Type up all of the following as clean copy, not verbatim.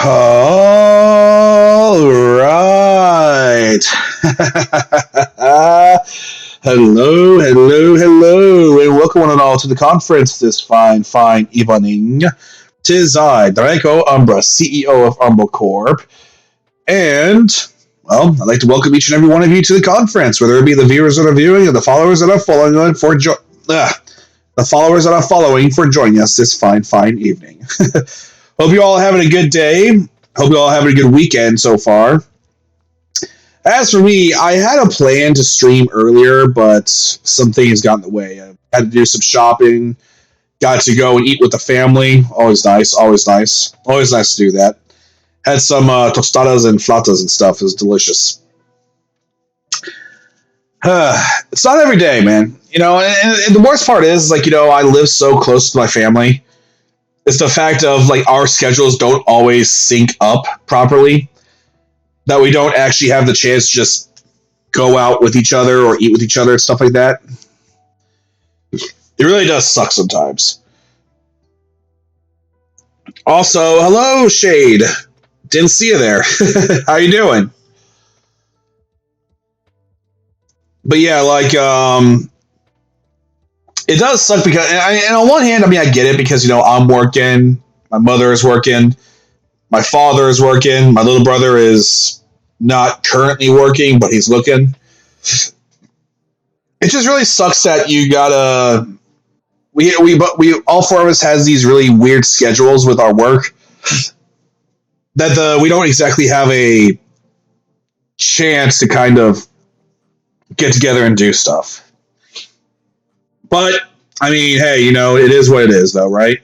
All right. hello, and welcome one and all to the conference this fine evening. Tis I, Draco Umbra, CEO of Umbra Corp, and well, I'd like to welcome each and every one of you to the conference, whether it be the viewers that are viewing or the followers that are following the followers that are following for joining us this fine evening. Hope you all having a good day. Hope you all having a good weekend so far. As for me, I had a plan to stream earlier, but some things got in the way. I had to do some shopping, got to go and eat with the family. Always nice, always nice. Always nice to do that. Had some tostadas and flatas and stuff. It was delicious. It's not every day, man. You know, and the worst part is, like, you know, I live so close to my family. It's the fact of, like, our schedules don't always sync up properly, that we don't actually have the chance to just go out with each other or eat with each other and stuff like that. It really does suck sometimes. Also, hello, Shade. Didn't see you there. How you doing? But yeah, like, it does suck because, and on one hand, I mean, I get it because, you know, I'm working, my mother is working, my father is working, my little brother is not currently working, but he's looking. It just really sucks that you gotta. We all four of us has these really weird schedules with our work that we don't exactly have a chance to kind of get together and do stuff. But I mean, hey, you know, it is what it is, though, right?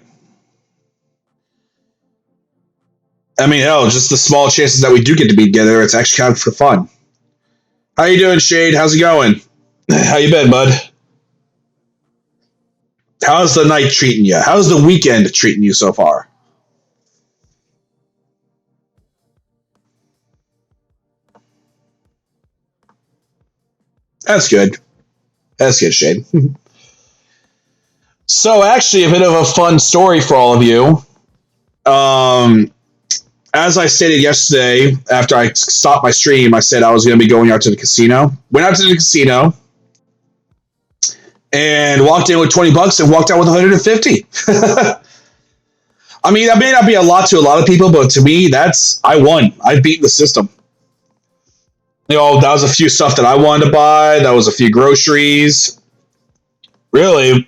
I mean, hell, just the small chances that we do get to be together, it's actually kind of for fun. How you doing, Shade? How's it going? How you been, bud? How's the night treating you? How's the weekend treating you so far? That's good. That's good, Shade. So, actually, a bit of a fun story for all of you. Um, as I stated yesterday, after I stopped my stream, I said I was going to be going out to the casino. Went out to the casino and walked in with $20 and walked out with 150. I mean, that may not be a lot to a lot of people, but to me, I won. I beat the system. You know, that was a few stuff that I wanted to buy. That was a few groceries. Really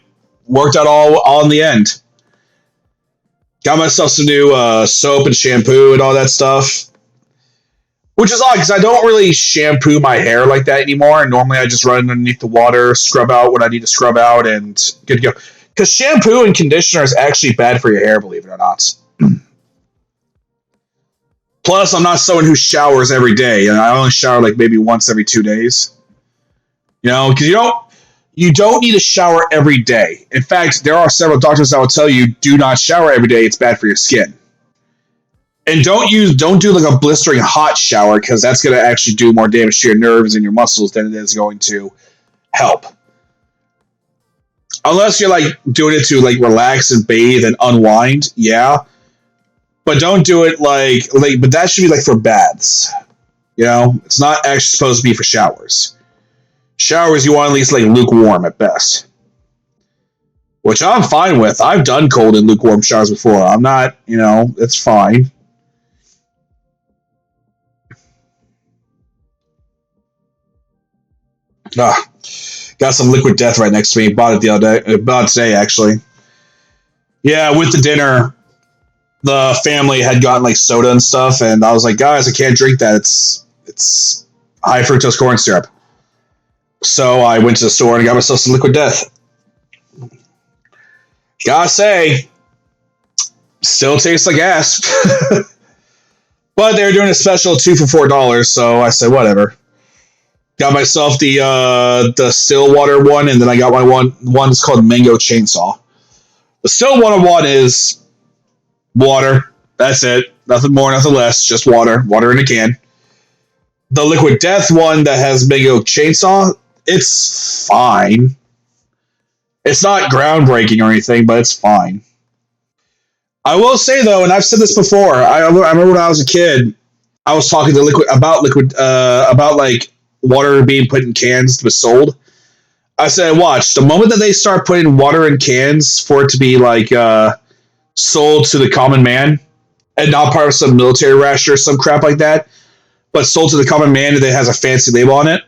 worked out all in the end. Got myself some new soap and shampoo and all that stuff. Which is odd because I don't really shampoo my hair like that anymore. And normally I just run underneath the water, scrub out what I need to scrub out, and good to go. Because shampoo and conditioner is actually bad for your hair, believe it or not. Plus, I'm not someone who showers every day, and I only shower like maybe once every 2 days. You know, because you don't need to shower every day. In fact, there are several doctors that will tell you do not shower every day. It's bad for your skin. And don't do like a blistering hot shower because that's going to actually do more damage to your nerves and your muscles than it is going to help. Unless you're like doing it to like relax and bathe and unwind, yeah. But don't do it but that should be like for baths. You know, it's not actually supposed to be for showers. Showers you want at least like lukewarm at best. Which I'm fine with. I've done cold and lukewarm showers before. I'm not, you know, it's fine. Got some liquid death right next to me. Bought it the other day. Bought it today, actually. Yeah, with the dinner, the family had gotten like soda and stuff, and I was like, guys, I can't drink that. It's high fructose corn syrup. So I went to the store and got myself some liquid death. Gotta say, still tastes like ass. But they were doing a special 2 for $4, so I said whatever. Got myself the still water one, and then I got my one that's called Mango Chainsaw. The still water one is water. That's it. Nothing more, nothing less. Just water. Water in a can. The Liquid Death one that has Mango Chainsaw, it's fine. It's not groundbreaking or anything, but it's fine. I will say though, and I've said this before. I remember when I was a kid, I was talking to liquid about like water being put in cans to be sold. I said, watch the moment that they start putting water in cans for it to be like sold to the common man and not part of some military ration or some crap like that, but sold to the common man that has a fancy label on it.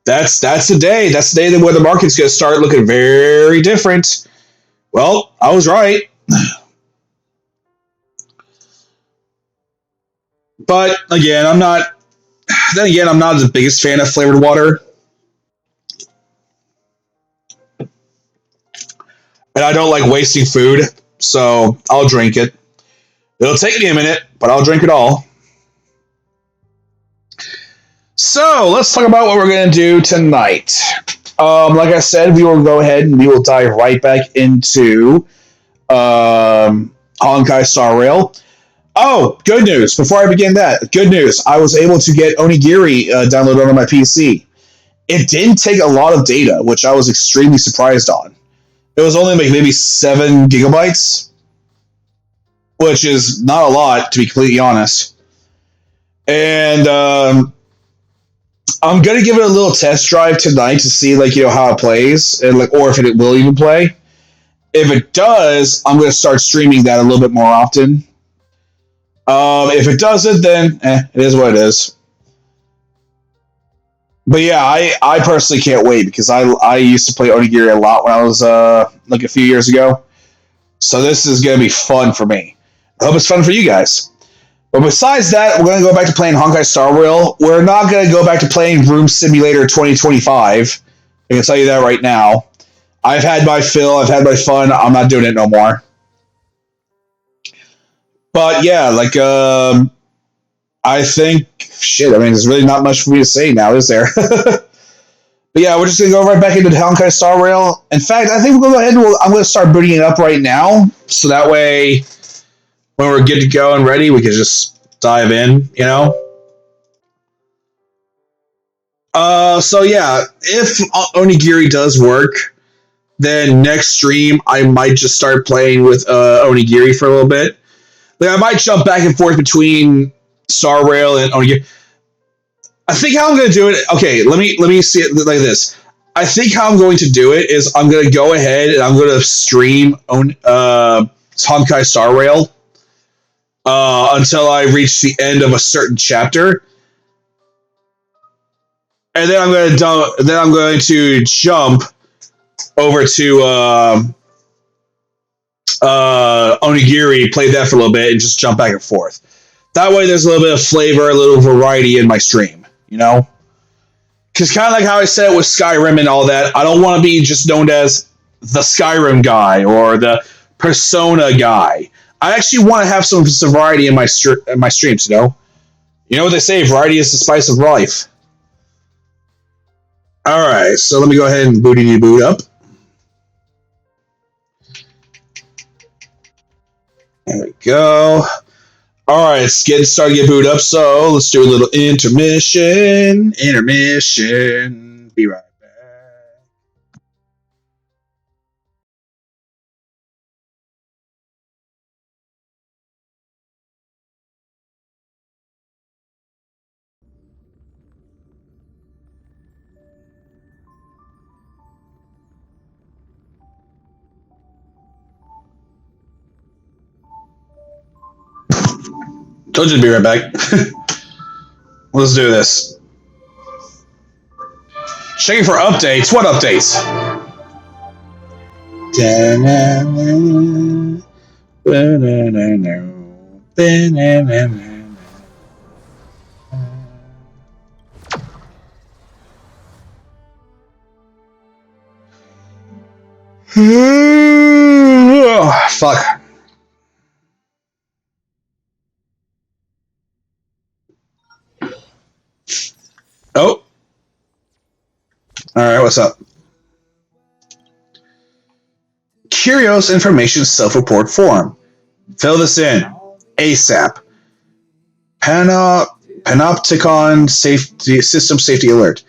That's the day. That's the day that where the market's going to start looking very different. Well, I was right. But again, I'm not. Then again, I'm not the biggest fan of flavored water, and I don't like wasting food, so I'll drink it. It'll take me a minute, but I'll drink it all. So let's talk about what we're going to do tonight. Like I said, we will go ahead and we will dive right back into Honkai Star Rail. Oh, good news. Before I begin that, good news. I was able to get Onigiri downloaded on my PC. It didn't take a lot of data, which I was extremely surprised on. It was only like maybe 7 gigabytes, which is not a lot, to be completely honest. And I'm gonna give it a little test drive tonight to see how it plays and or if it will even play. If it does, I'm gonna start streaming that a little bit more often. If it doesn't, then it is what it is. But yeah, I personally can't wait because I used to play Onigiri a lot when I was like a few years ago. So this is gonna be fun for me. I hope it's fun for you guys. But besides that, we're going to go back to playing Honkai Star Rail. We're not going to go back to playing Room Simulator 2025. I can tell you that right now. I've had my fill. I've had my fun. I'm not doing it no more. But yeah, I think, shit, I mean, there's really not much for me to say now, is there? But yeah, we're just going to go right back into Honkai Star Rail. In fact, I think we'll go ahead and I'm going to start booting it up right now. So that way, when we're good to go and ready, we can just dive in, So yeah, if Onigiri does work, then next stream I might just start playing with Onigiri for a little bit. Like I might jump back and forth between Star Rail and Onigiri. I think how I'm going to do it. Okay, let me see it like this. I think how I'm going to do it is I'm going to go ahead and I'm going to stream Honkai Star Rail until I reach the end of a certain chapter. And then I'm going to jump over to Onigiri, play that for a little bit, and just jump back and forth. That way, there's a little bit of flavor, a little variety in my stream. Because kind of like how I said with Skyrim and all that, I don't want to be just known as the Skyrim guy or the Persona guy. I actually want to have some variety in my streams. You know what they say: variety is the spice of life. All right, so let me go ahead and boot up. There we go. All right, it's getting started to get booted up, so let's do a little intermission. Be right back. Told you to be right back. Let's do this. Checking for updates. What updates? Oh, fuck. Oh. Alright, what's up? Curios information self-report form. Fill this in. ASAP. Panopticon system safety alert.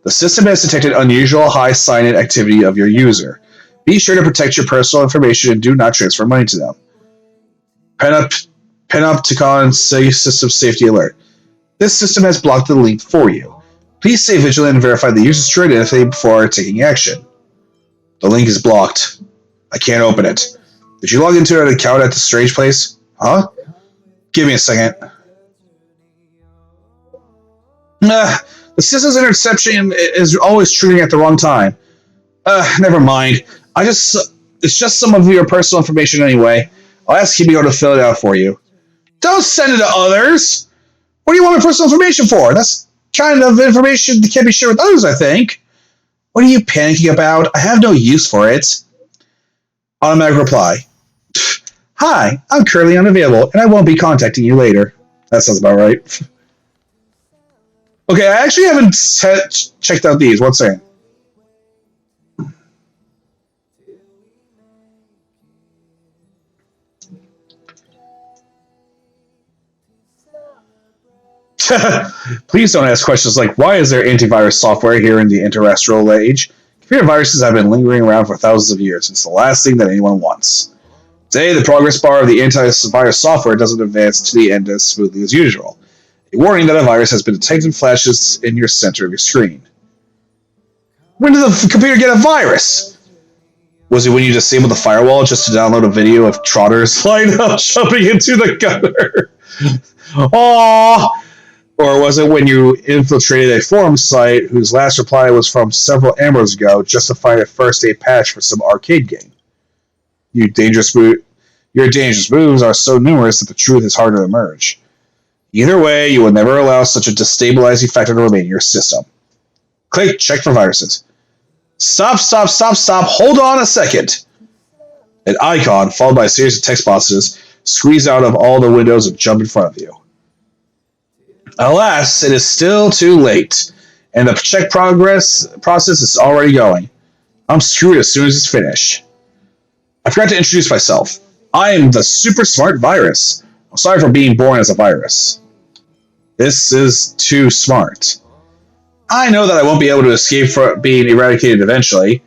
The system has detected unusual high sign-in activity of your user. Be sure to protect your personal information and do not transfer money to them. Panop- Panopticon system safety alert. This system has blocked the link for you. Please stay vigilant and verify the user's true identity before taking action. The link is blocked. I can't open it. Did you log into an account at the strange place? Huh? Give me a second. The system's interception is always triggering at the wrong time. Never mind. It's just some of your personal information anyway. I'll ask Hibiko to fill it out for you. Don't send it to others! What do you want my personal information for? That's kind of information that can't be shared with others, I think. What are you panicking about? I have no use for it. Automatic reply. Hi, I'm currently unavailable, and I won't be contacting you later. That sounds about right. Okay, I actually haven't checked out these. One second. Please don't ask questions like, why is there antivirus software here in the interterrestrial age? Computer viruses have been lingering around for thousands of years. It's the last thing that anyone wants. Today, the progress bar of the antivirus software doesn't advance to the end as smoothly as usual. A warning that a virus has been detected flashes in your center of your screen. When did the computer get a virus? Was it when you disabled the firewall just to download a video of trotters lined up jumping into the gutter? Aww! Or was it when you infiltrated a forum site whose last reply was from several hours ago just to find a first aid patch for some arcade game? Your dangerous moves are so numerous that the truth is hard to emerge. Either way, you will never allow such a destabilizing factor to remain in your system. Click check for viruses. Stop. Hold on a second. An icon, followed by a series of text boxes, squeeze out of all the windows and jump in front of you. Alas, it is still too late, and the check process is already going. I'm screwed as soon as it's finished. I forgot to introduce myself. I am the super smart virus. I'm sorry for being born as a virus. This is too smart. I know that I won't be able to escape from being eradicated eventually.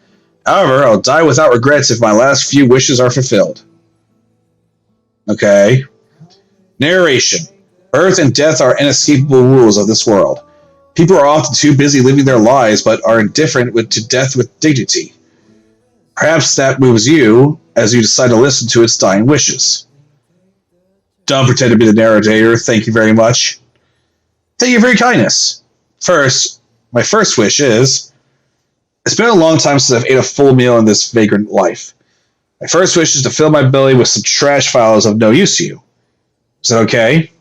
However, I'll die without regrets if my last few wishes are fulfilled. Okay. Narration. Birth and death are inescapable rules of this world. People are often too busy living their lives, but are indifferent to death with dignity. Perhaps that moves you, as you decide to listen to its dying wishes. Don't pretend to be the narrator, thank you very much. Thank you for your kindness. First, my first wish is, it's been a long time since I've ate a full meal in this vagrant life. My first wish is to fill my belly with some trash files of no use to you. Is that okay?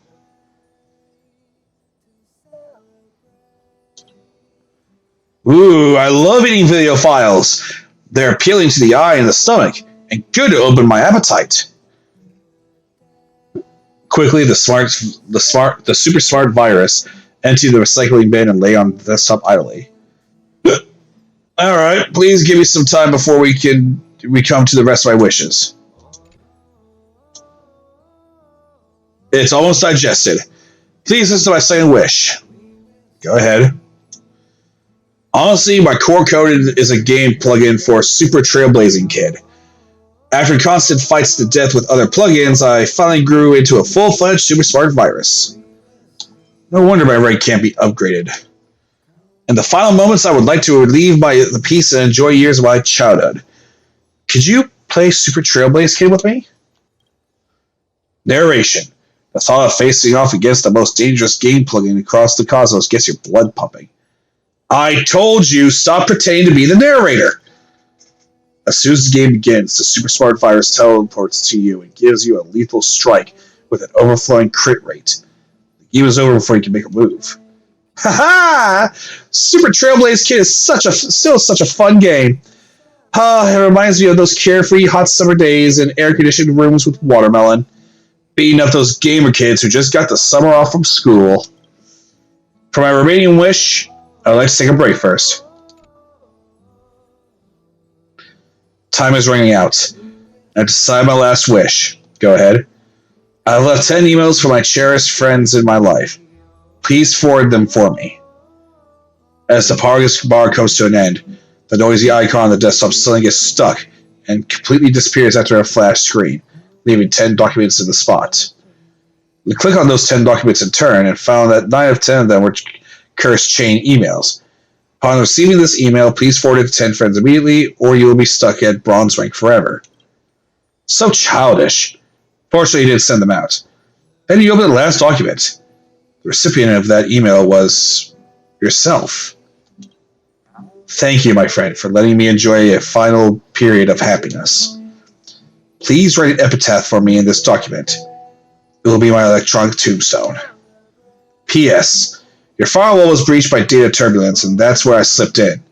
Ooh, I love eating video files. They're appealing to the eye and the stomach, and good to open my appetite. Quickly, the super smart virus emptied the recycling bin and lay on the desktop idly. All right, please give me some time before we come to the rest of my wishes. It's almost digested. Please listen to my second wish. Go ahead. Honestly, my core code is a game plugin for Super Trailblazing Kid. After constant fights to death with other plugins, I finally grew into a full-fledged super smart virus. No wonder my rank can't be upgraded. In the final moments, I would like to leave the peace and enjoy years of my childhood. Could you play Super Trailblaze Kid with me? Narration. The thought of facing off against the most dangerous game plugin across the cosmos gets your blood pumping. I told you, stop pretending to be the narrator! As soon as the game begins, the super smart virus teleports to you and gives you a lethal strike with an overflowing crit rate. The game is over before you can make a move. Haha! Super Trailblaze Kid is still such a fun game. It reminds me of those carefree hot summer days in air-conditioned rooms with watermelon. Beating up those gamer kids who just got the summer off from school. For my remaining wish, I would like to take a break first. Time is running out. I decide my last wish. Go ahead. I've left 10 emails for my cherished friends in my life. Please forward them for me. As the progress bar comes to an end, the noisy icon on the desktop suddenly gets stuck and completely disappears after a flash screen, leaving 10 documents in the spot. You click on those 10 documents in turn and found that 9 of 10 of them were cursed chain emails. Upon receiving this email, please forward it to 10 friends immediately, or you will be stuck at bronze rank forever. So childish. Fortunately, you didn't send them out. Then you open the last document. The recipient of that email was yourself. Thank you, my friend, for letting me enjoy a final period of happiness. Please write an epitaph for me in this document. It will be my electronic tombstone. P.S. Your firewall was breached by data turbulence, and that's where I slipped in.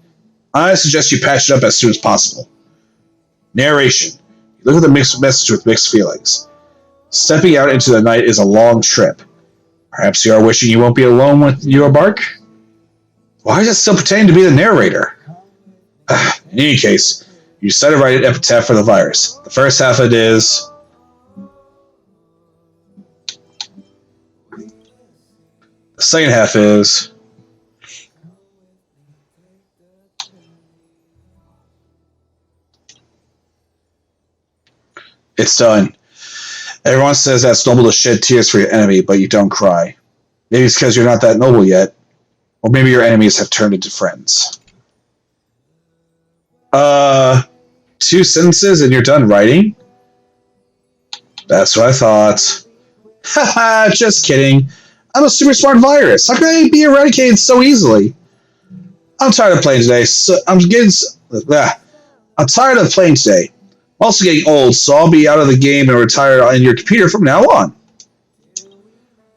I suggest you patch it up as soon as possible. Narration. You look at the mixed message with mixed feelings. Stepping out into the night is a long trip. Perhaps you are wishing you won't be alone when you embark? Why is it still pretending to be the narrator? In any case, you decided to write an epitaph for the virus. The first half of it is... The second half is... It's done. Everyone says that's noble to shed tears for your enemy, but you don't cry. Maybe it's because you're not that noble yet. Or maybe your enemies have turned into friends. 2 sentences and you're done writing? That's what I thought. Haha, just kidding. I'm a super smart virus. How can I be eradicated so easily? I'm tired of playing today. I'm tired of playing today. I'm also getting old, so I'll be out of the game and retire on your computer from now on.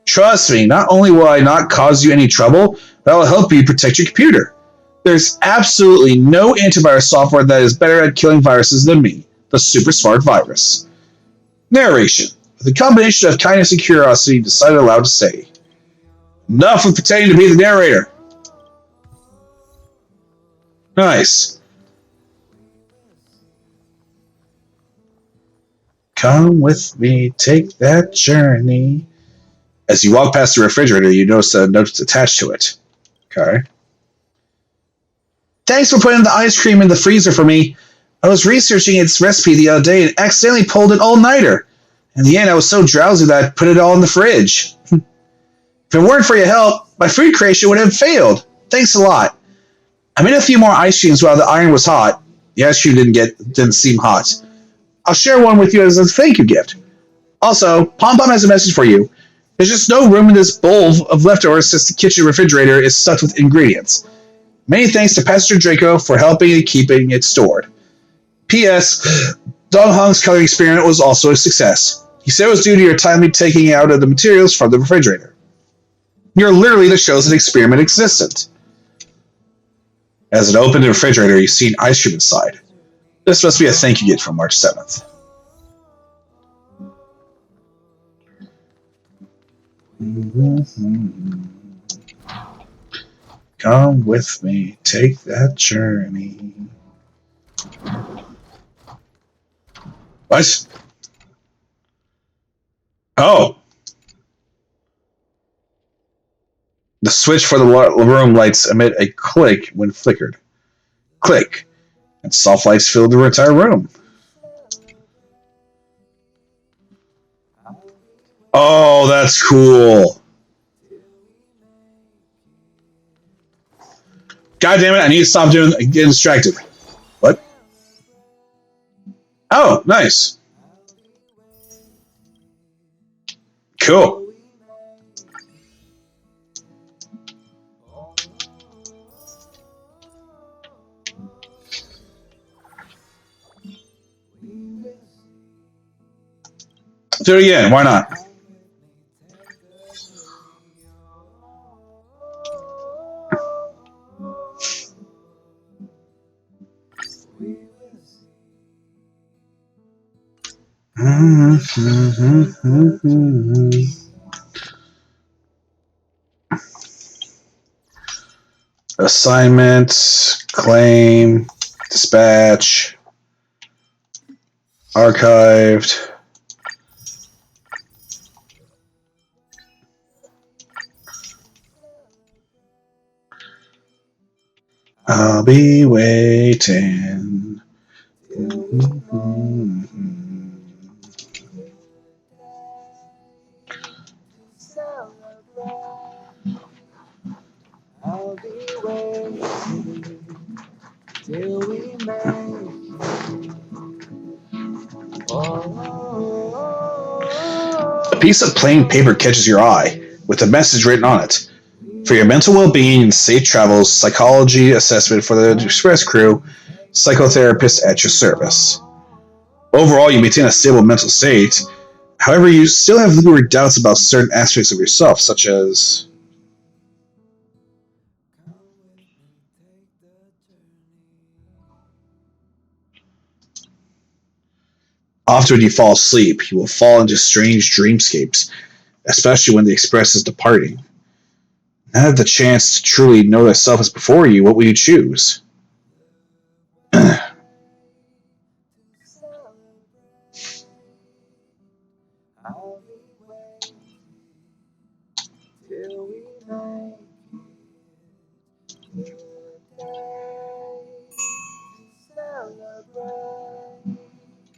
Trust me, not only will I not cause you any trouble, but I will help you protect your computer. There's absolutely no antivirus software that is better at killing viruses than me, the super smart virus. Narration. With a combination of kindness and curiosity, decided aloud to say, enough of pretending to be the narrator. Nice. Come with me, take that journey. As you walk past the refrigerator, you notice a note attached to it. Okay. Thanks for putting the ice cream in the freezer for me. I was researching its recipe the other day and accidentally pulled an all-nighter. In the end, I was so drowsy that I put it all in the fridge. If it weren't for your help, my food creation would have failed. Thanks a lot. I made a few more ice creams while the iron was hot. The ice cream didn't seem hot. I'll share one with you as a thank you gift. Also, Pom Pom has a message for you. There's just no room in this bowl of leftovers since the kitchen refrigerator is stuffed with ingredients. Many thanks to Pastor Draco for helping and keeping it stored. P.S. Dong Hong's coloring experiment was also a success. He said it was due to your timely taking out of the materials from the refrigerator. You're literally the chosen experiment existent. As it opened the refrigerator, you see an ice cream inside. This must be a thank you gift from March 7th. Come with me, take that journey. What? Oh. The switch for the room lights emit a click when flickered. Click. And soft lights fill the entire room. Oh, that's cool. God damn it, I need to stop getting distracted. What? Oh, nice. Cool. Do it again, why not? Assignments, claim, dispatch, archived. I'll be waiting. A piece of plain paper catches your eye, with a message written on it. For your mental well-being and safe travels, psychology assessment for the express crew, psychotherapist at your service. Overall, you maintain a stable mental state. However, you still have lingering doubts about certain aspects of yourself, such as often when you fall asleep, you will fall into strange dreamscapes, especially when the express is departing. Now have the chance to truly know thyself as before you, what will you choose?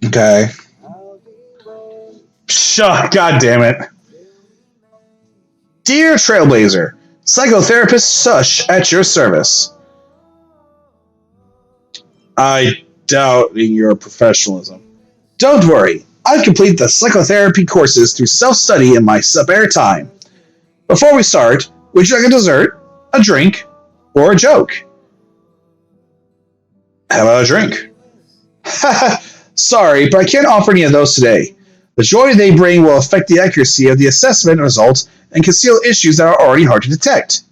Okay. Shut. God damn it. Dear Trailblazer, psychotherapist Sush at your service. I doubt in your professionalism. Don't worry, I've completed the psychotherapy courses through self-study in my spare time. Before we start, would you like a dessert, a drink, or a joke? How about a drink? Sorry, but I can't offer any of those today. The joy they bring will affect the accuracy of the assessment results and conceal issues that are already hard to detect.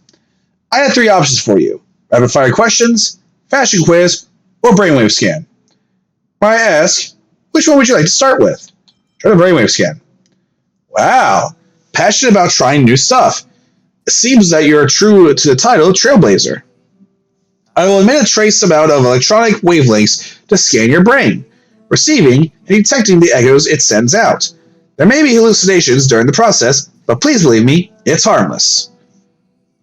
I have 3 options for you: rapid fire questions, fashion quiz, or brainwave scan. May I ask, which one would you like to start with? Try the brainwave scan. Wow, passionate about trying new stuff. It seems that you're true to the title, Trailblazer. I will emit a trace amount of electronic wavelengths to scan your brain, receiving and detecting the echoes it sends out. There may be hallucinations during the process, but please believe me, it's harmless.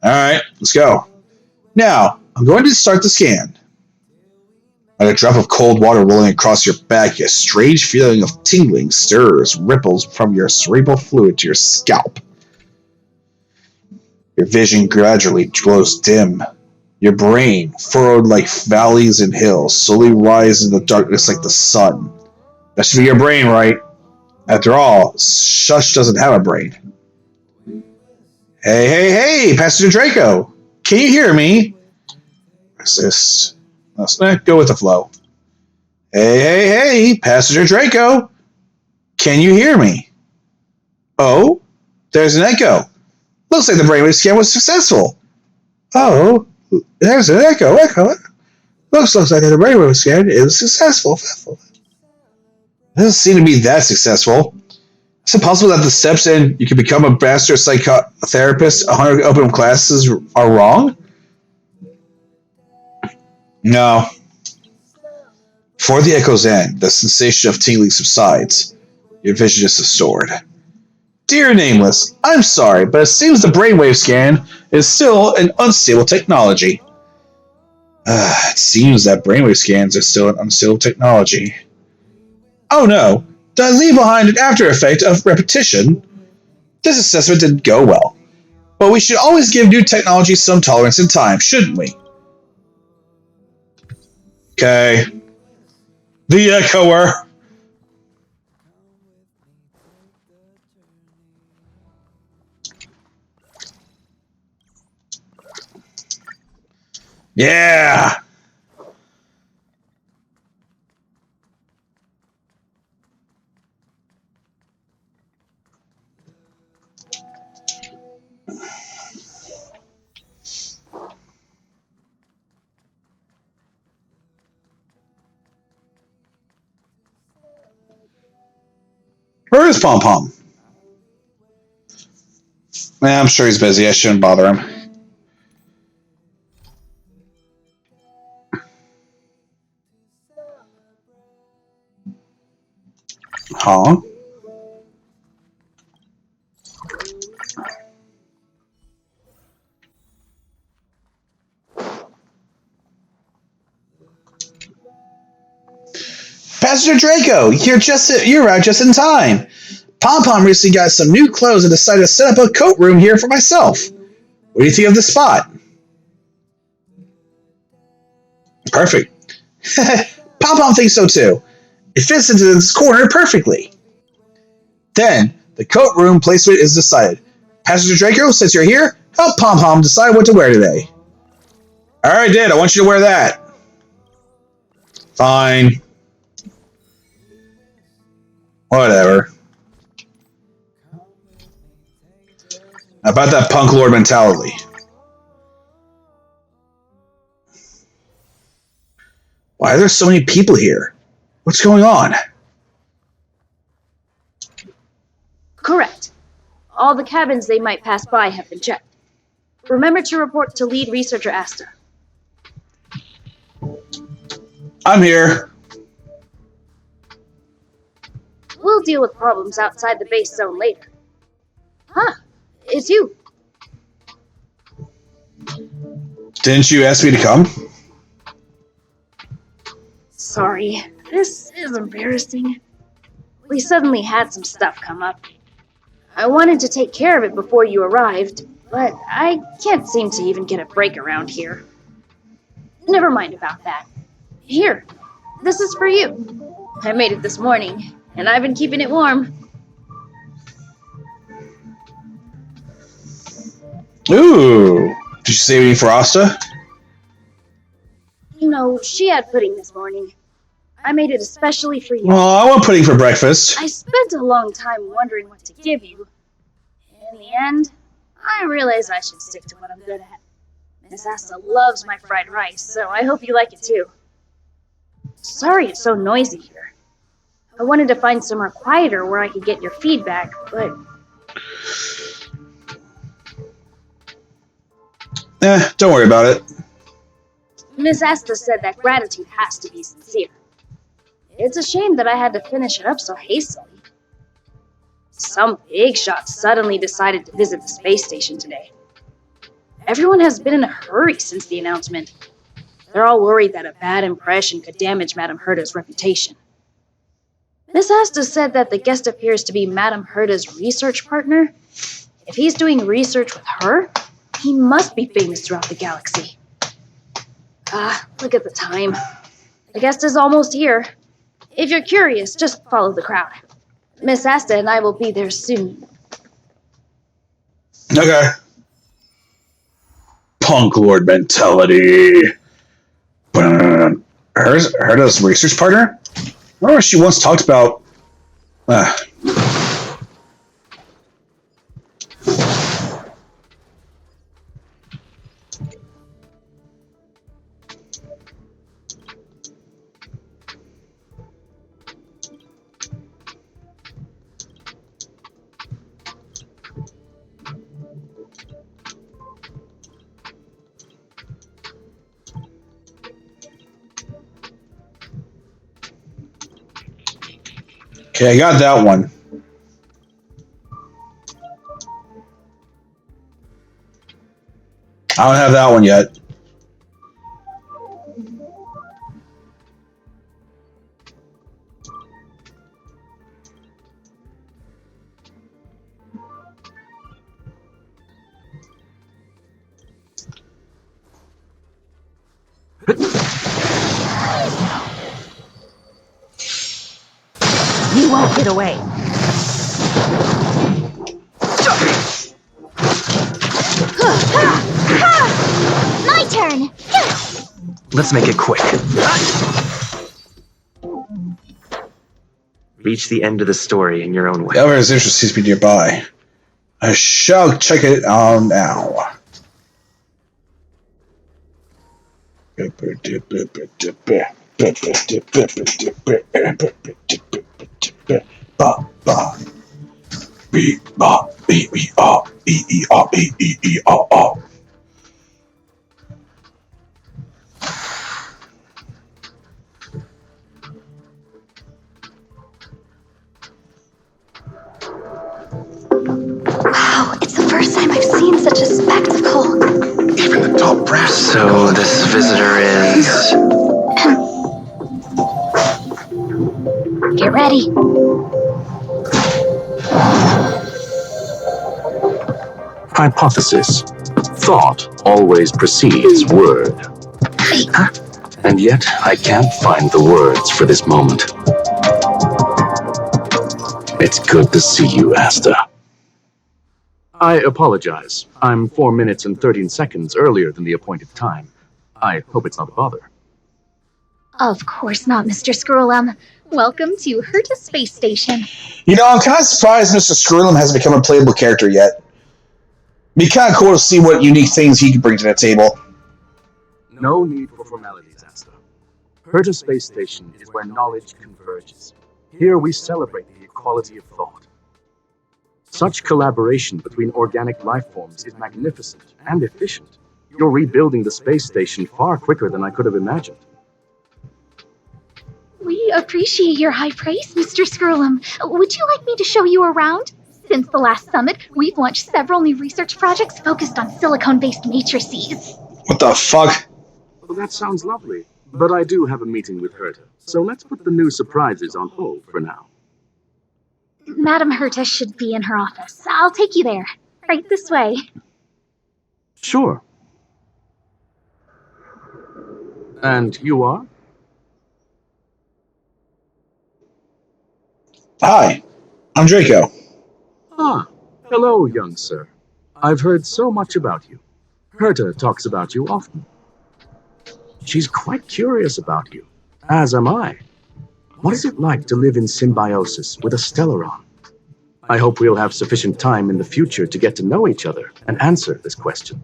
Alright, let's go. Now, I'm going to start the scan. Like a drop of cold water rolling across your back, a strange feeling of tingling stirs, ripples from your cerebral fluid to your scalp. Your vision gradually grows dim. Your brain, furrowed like valleys and hills, slowly rises in the darkness like the sun. That should be your brain, right? After all, Shush doesn't have a brain. Hey, Pastor Draco! Can you hear me? Resist. Let's go with the flow. Hey, Passenger Draco! Can you hear me? Oh, there's an echo. Looks like the brainwave scan was successful. Oh, there's an echo. Looks like the brainwave scan is successful. It doesn't seem to be that successful. Is it possible that the steps in you can become a master psychotherapist 100 open classes are wrong? No. Before the echoes end, the sensation of tingling subsides. Your vision is restored. Dear Nameless, I'm sorry, but it seems the brainwave scan is still an unstable technology. It seems that brainwave scans are still an unstable technology. Oh no, did I leave behind an after effect of repetition? This assessment didn't go well. But we should always give new technology some tolerance and time, shouldn't we? Okay. The Echoer. Yeah! Where is Pom Pom? I'm sure he's busy. I shouldn't bother him. Huh? Pastor Draco, you're out just in time. Pom Pom recently got some new clothes and decided to set up a coat room here for myself. What do you think of the spot? Perfect. Pom-Pom thinks so too. It fits into this corner perfectly. Then, the coat room placement is decided. Passenger Draco, since you're here, help Pom-Pom decide what to wear today. Alright, Dad, I want you to wear that. Fine. Whatever. About that punk lord mentality. Why are there so many people here? What's going on? Correct. All the cabins they might pass by have been checked. Remember to report to lead researcher Asta. I'm here. We'll deal with problems outside the base zone later. Huh, it's you. Didn't you ask me to come? Sorry, this is embarrassing. We suddenly had some stuff come up. I wanted to take care of it before you arrived, but I can't seem to even get a break around here. Never mind about that. Here, this is for you. I made it this morning, and I've been keeping it warm. Ooh. Did you save any for Asta? No, she had pudding this morning. I made it especially for you. Well, I want pudding for breakfast. I spent a long time wondering what to give you. In the end, I realized I should stick to what I'm good at. Miss Asta loves my fried rice, so I hope you like it too. Sorry it's so noisy here. I wanted to find somewhere quieter where I could get your feedback, but... Don't worry about it. Miss Asta said that gratitude has to be sincere. It's a shame that I had to finish it up so hastily. Some big shot suddenly decided to visit the space station today. Everyone has been in a hurry since the announcement. They're all worried that a bad impression could damage Madame Herda's reputation. Miss Asta said that the guest appears to be Madame Herda's research partner. If he's doing research with her, he must be famous throughout the galaxy. Look at the time. The guest is almost here. If you're curious, just follow the crowd. Miss Asta and I will be there soon. Okay. Punk lord mentality. Herda's research partner? I remember she once talked about... Okay, I got that one. I don't have that one yet. You won't get away. My turn! Let's make it quick. Reach the end of the story in your own way. Elevator's interest seems to be nearby. I shall check it out now. Wow, it's the first time I've seen such a spectacle. Even the top brass. So this visitor is... Get ready. Hypothesis. Thought always precedes word. Wait, And yet, I can't find the words for this moment. It's good to see you, Asta. I apologize. I'm 4 minutes and 13 seconds earlier than the appointed time. I hope it's not a bother. Of course not, Mr. Scrollum. Welcome to Herta Space Station. You know, I'm kind of surprised Mr. Scrollum hasn't become a playable character yet. Be kind of cool to see what unique things he can bring to the table. No need for formalities, Asta. Herta Space Station is where knowledge converges. Here we celebrate the equality of thought. Such collaboration between organic life forms is magnificent and efficient. You're rebuilding the space station far quicker than I could have imagined. We appreciate your high praise, Mr. Scrollum. Would you like me to show you around? Since the last summit, we've launched several new research projects focused on silicone-based matrices. What the fuck? Well, that sounds lovely, but I do have a meeting with Herta, so let's put the new surprises on hold for now. Madam Herta should be in her office. I'll take you there. Right this way. Sure. And you are? Hi, I'm Draco. Ah, hello, young sir. I've heard so much about you. Herta talks about you often. She's quite curious about you, as am I. What is it like to live in symbiosis with a Stellaron? I hope we'll have sufficient time in the future to get to know each other and answer this question.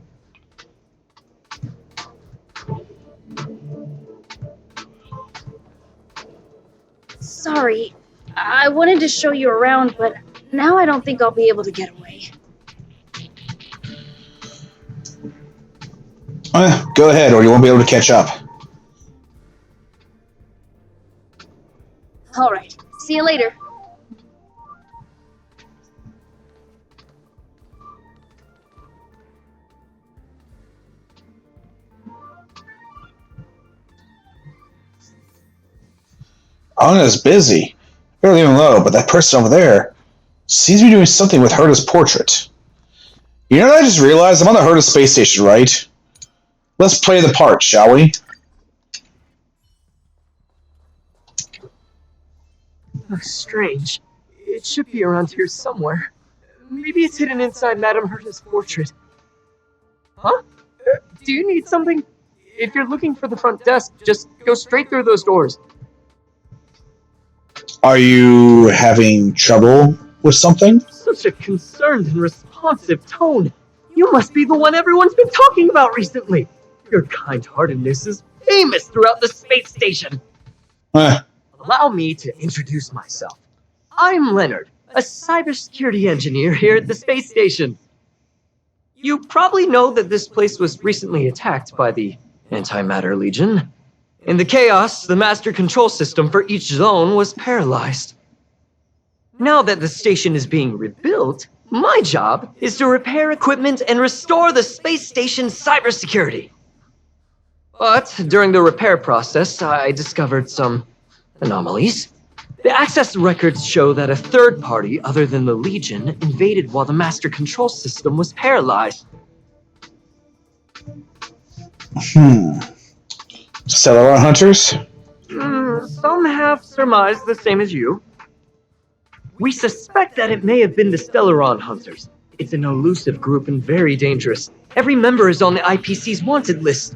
Sorry, I wanted to show you around, but now I don't think I'll be able to get away. Go ahead, or you won't be able to catch up. Alright, see you later. Anna's busy. Barely even low, but that person over there seems to be doing something with Herta's portrait. You know what I just realized? I'm on the Herta space station, right? Let's play the part, shall we? Strange. It should be around here somewhere. Maybe it's hidden inside Madame Herta's portrait. Huh? Do you need something? If you're looking for the front desk, just go straight through those doors. Are you having trouble with something? Such a concerned and responsive tone. You must be the one everyone's been talking about recently. Your kind-heartedness is famous throughout the space station. Allow me to introduce myself. I'm Leonard, a cybersecurity engineer here at the space station. You probably know that this place was recently attacked by the Antimatter Legion. In the chaos, the master control system for each zone was paralyzed. Now that the station is being rebuilt, my job is to repair equipment and restore the space station's cybersecurity. But during the repair process, I discovered some anomalies. The access records show that a third party other than the Legion invaded while the master control system was paralyzed. Stellaron hunters? Some have surmised the same as you. We suspect that it may have been the Stellaron Hunters. It's an elusive group and very dangerous. Every member is on the IPC's wanted list.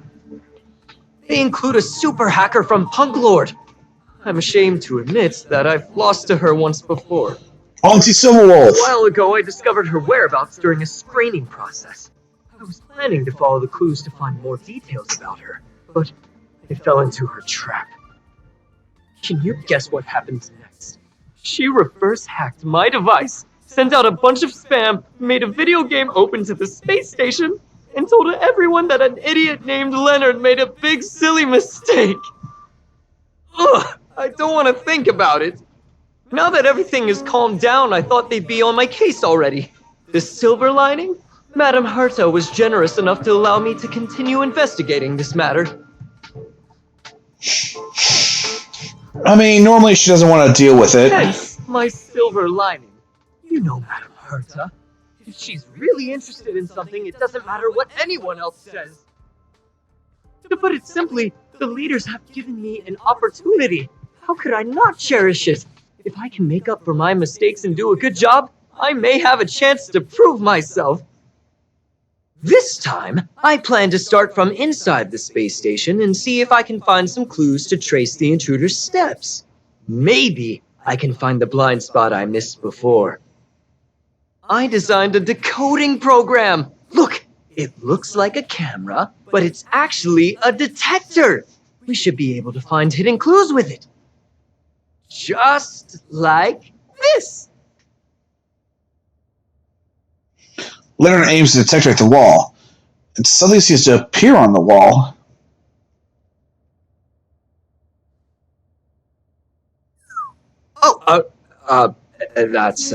They include a super hacker from Punklorde. I'm ashamed to admit that I've lost to her once before. Auntie Silverwolf! A while ago, I discovered her whereabouts during a screening process. I was planning to follow the clues to find more details about her, but I fell into her trap. Can you guess what happened next? She reverse hacked my device, sent out a bunch of spam, made a video game open to the space station, and told everyone that an idiot named Leonard made a big silly mistake. Ugh, I don't want to think about it. Now that everything is calmed down, I thought they'd be on my case already. The silver lining? Madame Herta was generous enough to allow me to continue investigating this matter. I mean, normally she doesn't want to deal with it. Hence, my silver lining. You know Madame Herta. If she's really interested in something, it doesn't matter what anyone else says. To put it simply, The leaders have given me an opportunity. How could I not cherish it? If I can make up for my mistakes and do a good job, I may have a chance to prove myself. This time, I plan to start from inside the space station and see if I can find some clues to trace the intruder's steps. Maybe I can find the blind spot I missed before. I designed a decoding program. Look, it looks like a camera, but it's actually a detector. We should be able to find hidden clues with it. Just like this. Leonard aims the detector at the wall. It suddenly seems to appear on the wall. That's,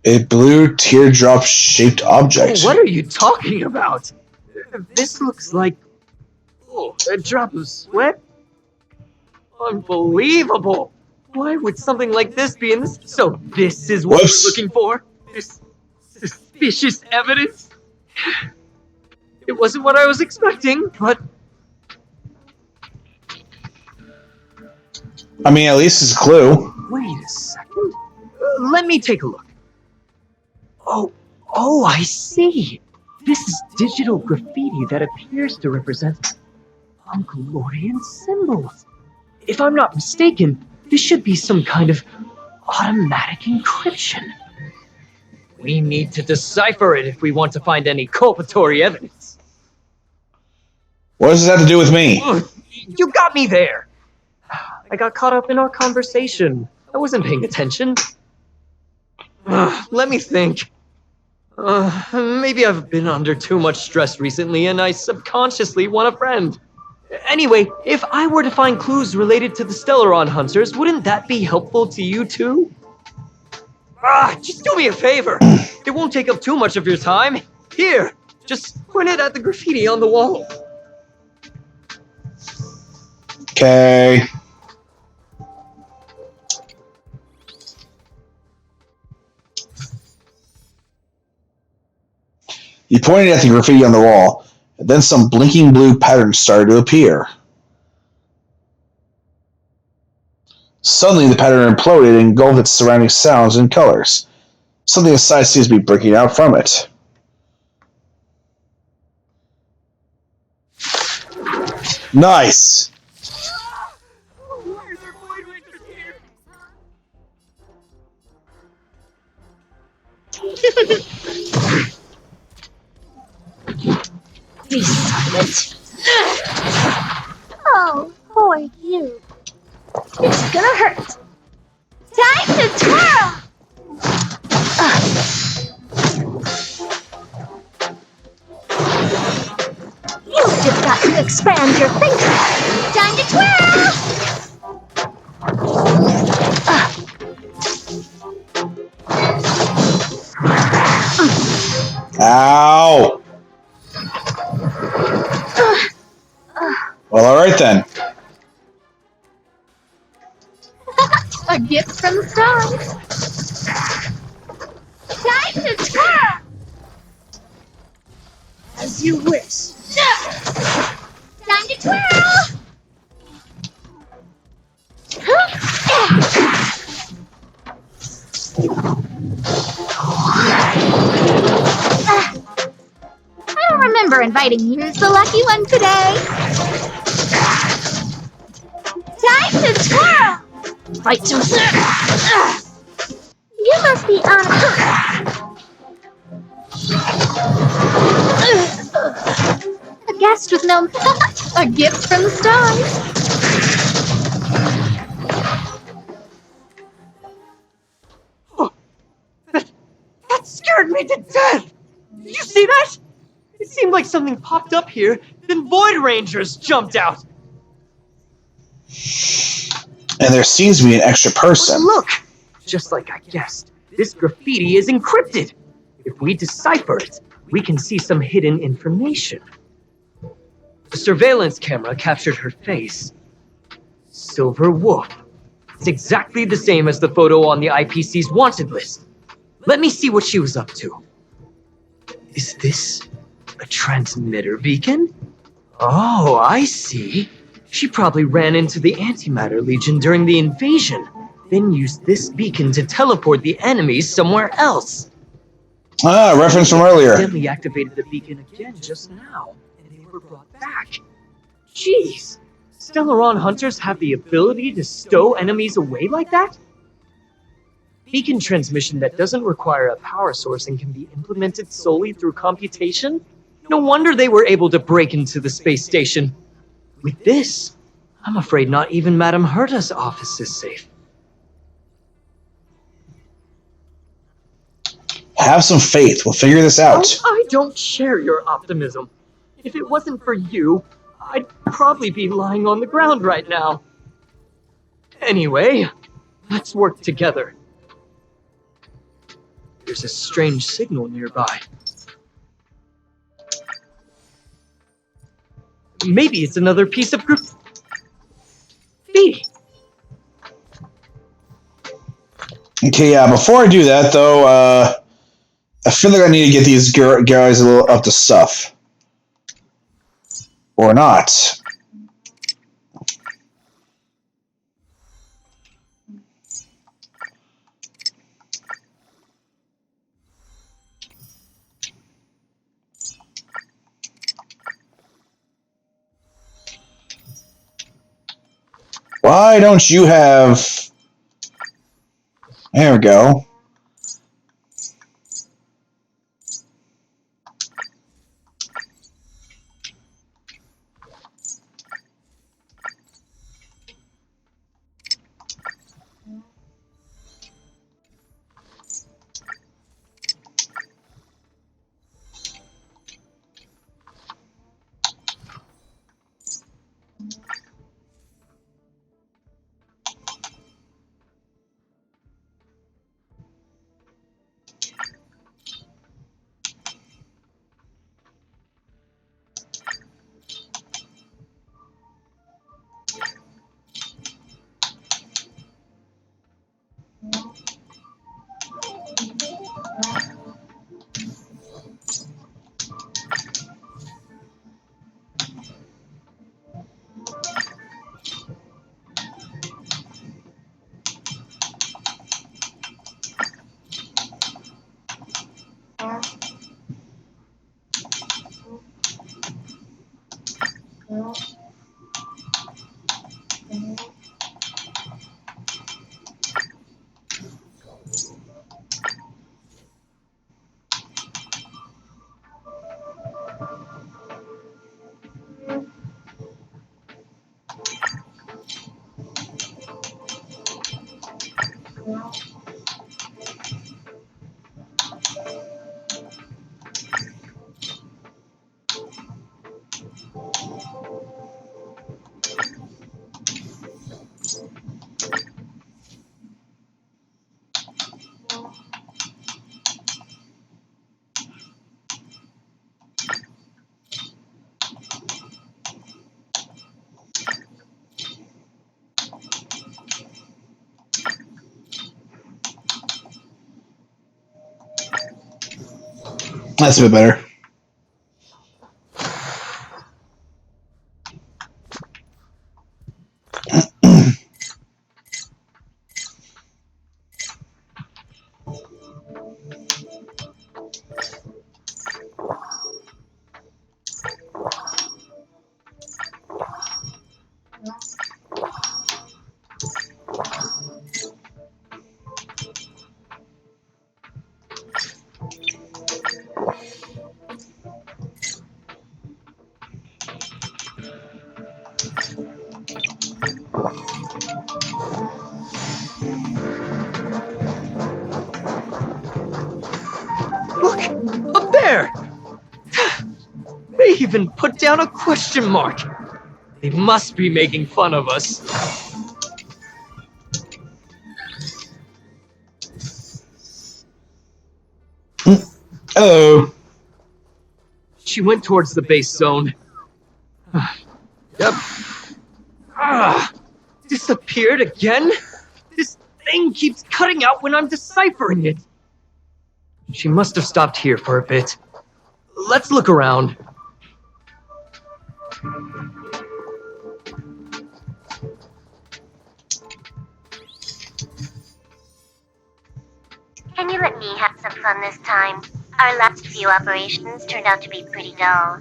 A blue teardrop-shaped object. What are you talking about? This looks like... Oh, a drop of sweat? Unbelievable! Why would something like this be in this? So this is what Whoops. we're looking for? This suspicious evidence? It wasn't what I was expecting, but... I mean, at least it's a clue. Wait a second. Let me take a look. Oh, I see. This is digital graffiti that appears to represent Punklorde symbols. If I'm not mistaken, this should be some kind of automatic encryption. We need to decipher it if we want to find any culpatory evidence. What does this have to do with me? Ugh, you got me there. I got caught up in our conversation. I wasn't paying attention. Let me think. Maybe I've been under too much stress recently and I subconsciously want a friend. Anyway, if I were to find clues related to the Stellaron Hunters, wouldn't that be helpful to you too? Just do me a favor. It won't take up too much of your time. Here, just point it at the graffiti on the wall. Okay. You pointed at the graffiti on the wall, and then some blinking blue patterns started to appear. Suddenly, the pattern imploded and engulfed its surrounding sounds and colors. Something inside seems to be breaking out from it. Nice! Be silent. Oh, poor you. It's gonna hurt. Time to twirl! You've just got to expand your thinking. Time to twirl! Ow! Well, alright then. A gift from the stars. Time to twirl! As you wish. Time to twirl! I don't remember inviting you as the lucky one today. Time to twirl! Fight to You must be on a guest with no... a gift from the stars. That scared me to death! Did you see that? It seemed like something popped up here, then Void Rangers jumped out. And there seems to be an extra person. But look! Just like I guessed, this graffiti is encrypted. If we decipher it, we can see some hidden information. The surveillance camera captured her face. Silver Wolf. It's exactly the same as the photo on the IPC's wanted list. Let me see what she was up to. Is this a transmitter beacon? Oh, I see. She probably ran into the Antimatter Legion during the invasion, then used this beacon to teleport the enemies somewhere else. Ah, reference from earlier. Accidentally activated the beacon again just now, and they were brought back. Jeez! Stellaron hunters have the ability to stow enemies away like that? Beacon transmission that doesn't require a power source and can be implemented solely through computation? No wonder they were able to break into the space station. With this, I'm afraid not even Madame Herta's office is safe. Have some faith. We'll figure this out. I don't share your optimism. If it wasn't for you, I'd probably be lying on the ground right now. Anyway, let's work together. There's a strange signal nearby. Maybe it's another piece of graffiti. Okay, before I do that, though, I feel like I need to get these guys a little up to stuff. Or not. Why don't you have... There we go. That's a bit better. Look! Up there! They even put down a question mark. They must be making fun of us. Hello. She went towards the base zone. Yep. Disappeared again? This thing keeps cutting out when I'm deciphering it. She must have stopped here for a bit. Let's look around. Can you let me have some fun this time? Our last few operations turned out to be pretty dull.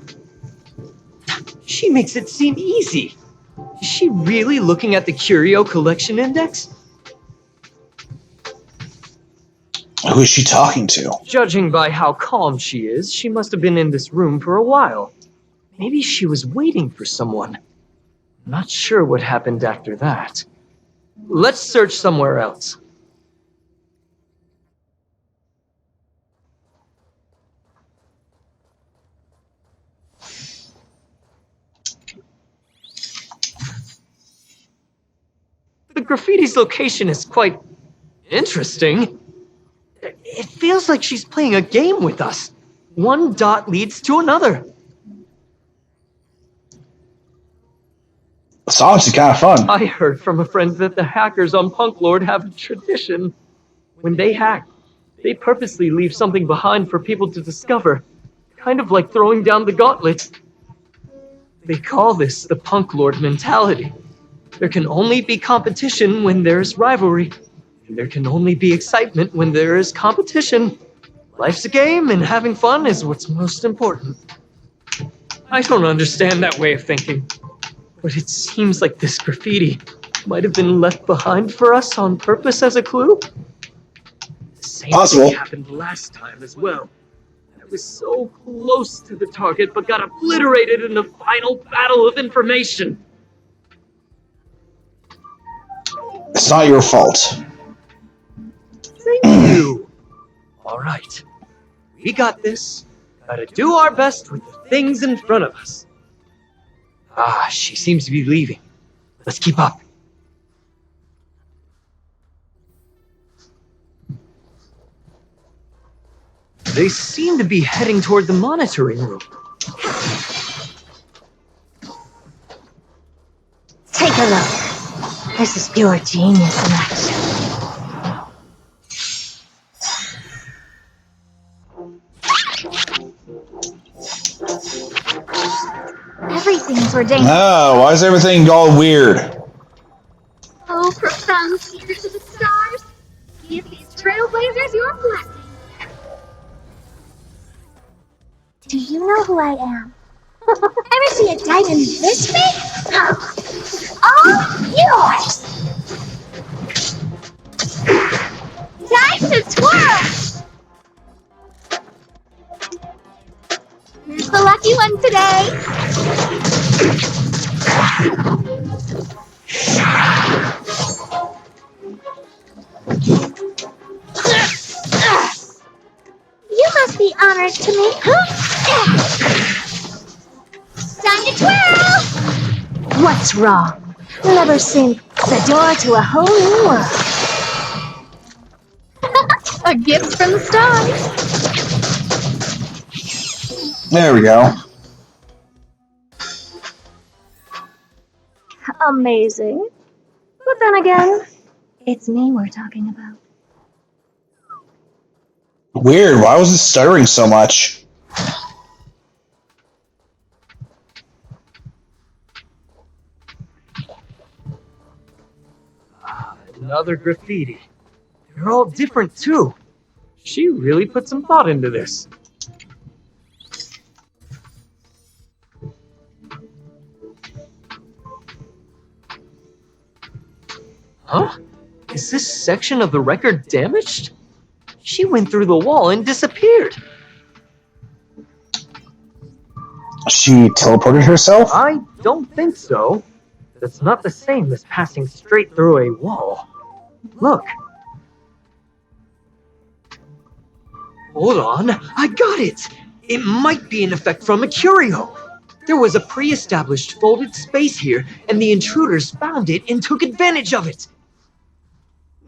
She makes it seem easy. Is she really looking at the Curio Collection Index? Who is she talking to? Judging by how calm she is, she must have been in this room for a while. Maybe she was waiting for someone. Not sure what happened after that. Let's search somewhere else. The graffiti's location is quite interesting. It feels like she's playing a game with us. One dot leads to another. It's honestly kind of fun. I heard from a friend that the hackers on Punklorde have a tradition. When they hack, they purposely leave something behind for people to discover. Kind of like throwing down the gauntlet. They call this the Punklorde mentality. There can only be competition when there's rivalry. And there can only be excitement when there is competition. Life's a game, and having fun is what's most important. I don't understand that way of thinking. But it seems like this graffiti might have been left behind for us on purpose as a clue. The same Possible. thing happened last time as well. I was so close to the target, but got obliterated in the final battle of information. It's not your fault. Thank you. All right. We got this. Gotta do our best with the things in front of us. Ah, she seems to be leaving. Let's keep up. They seem to be heading toward the monitoring room. Take a look. This is pure genius in action. Everything's ordained. Oh, why is everything all weird? Oh, profound seekers of the stars, give these trailblazers your blessing. Do you know who I am? Ever see a diamond this big? All yours! Time to twirl! Here's the lucky one today. You must be honored to me, huh? Time to twirl! What's wrong? Never seen the door to a whole new world. A gift from the stars. There we go. Amazing. But then again, it's me we're talking about. Weird. Why was it stuttering so much? Another graffiti. They're all different too. She really put some thought into this. Huh? Is this section of the record damaged? She went through the wall and disappeared. She teleported herself? I don't think so. That's not the same as passing straight through a wall. Look. Hold on, I got it! It might be an effect from a curio. There was a pre-established folded space here, and the intruders found it and took advantage of it.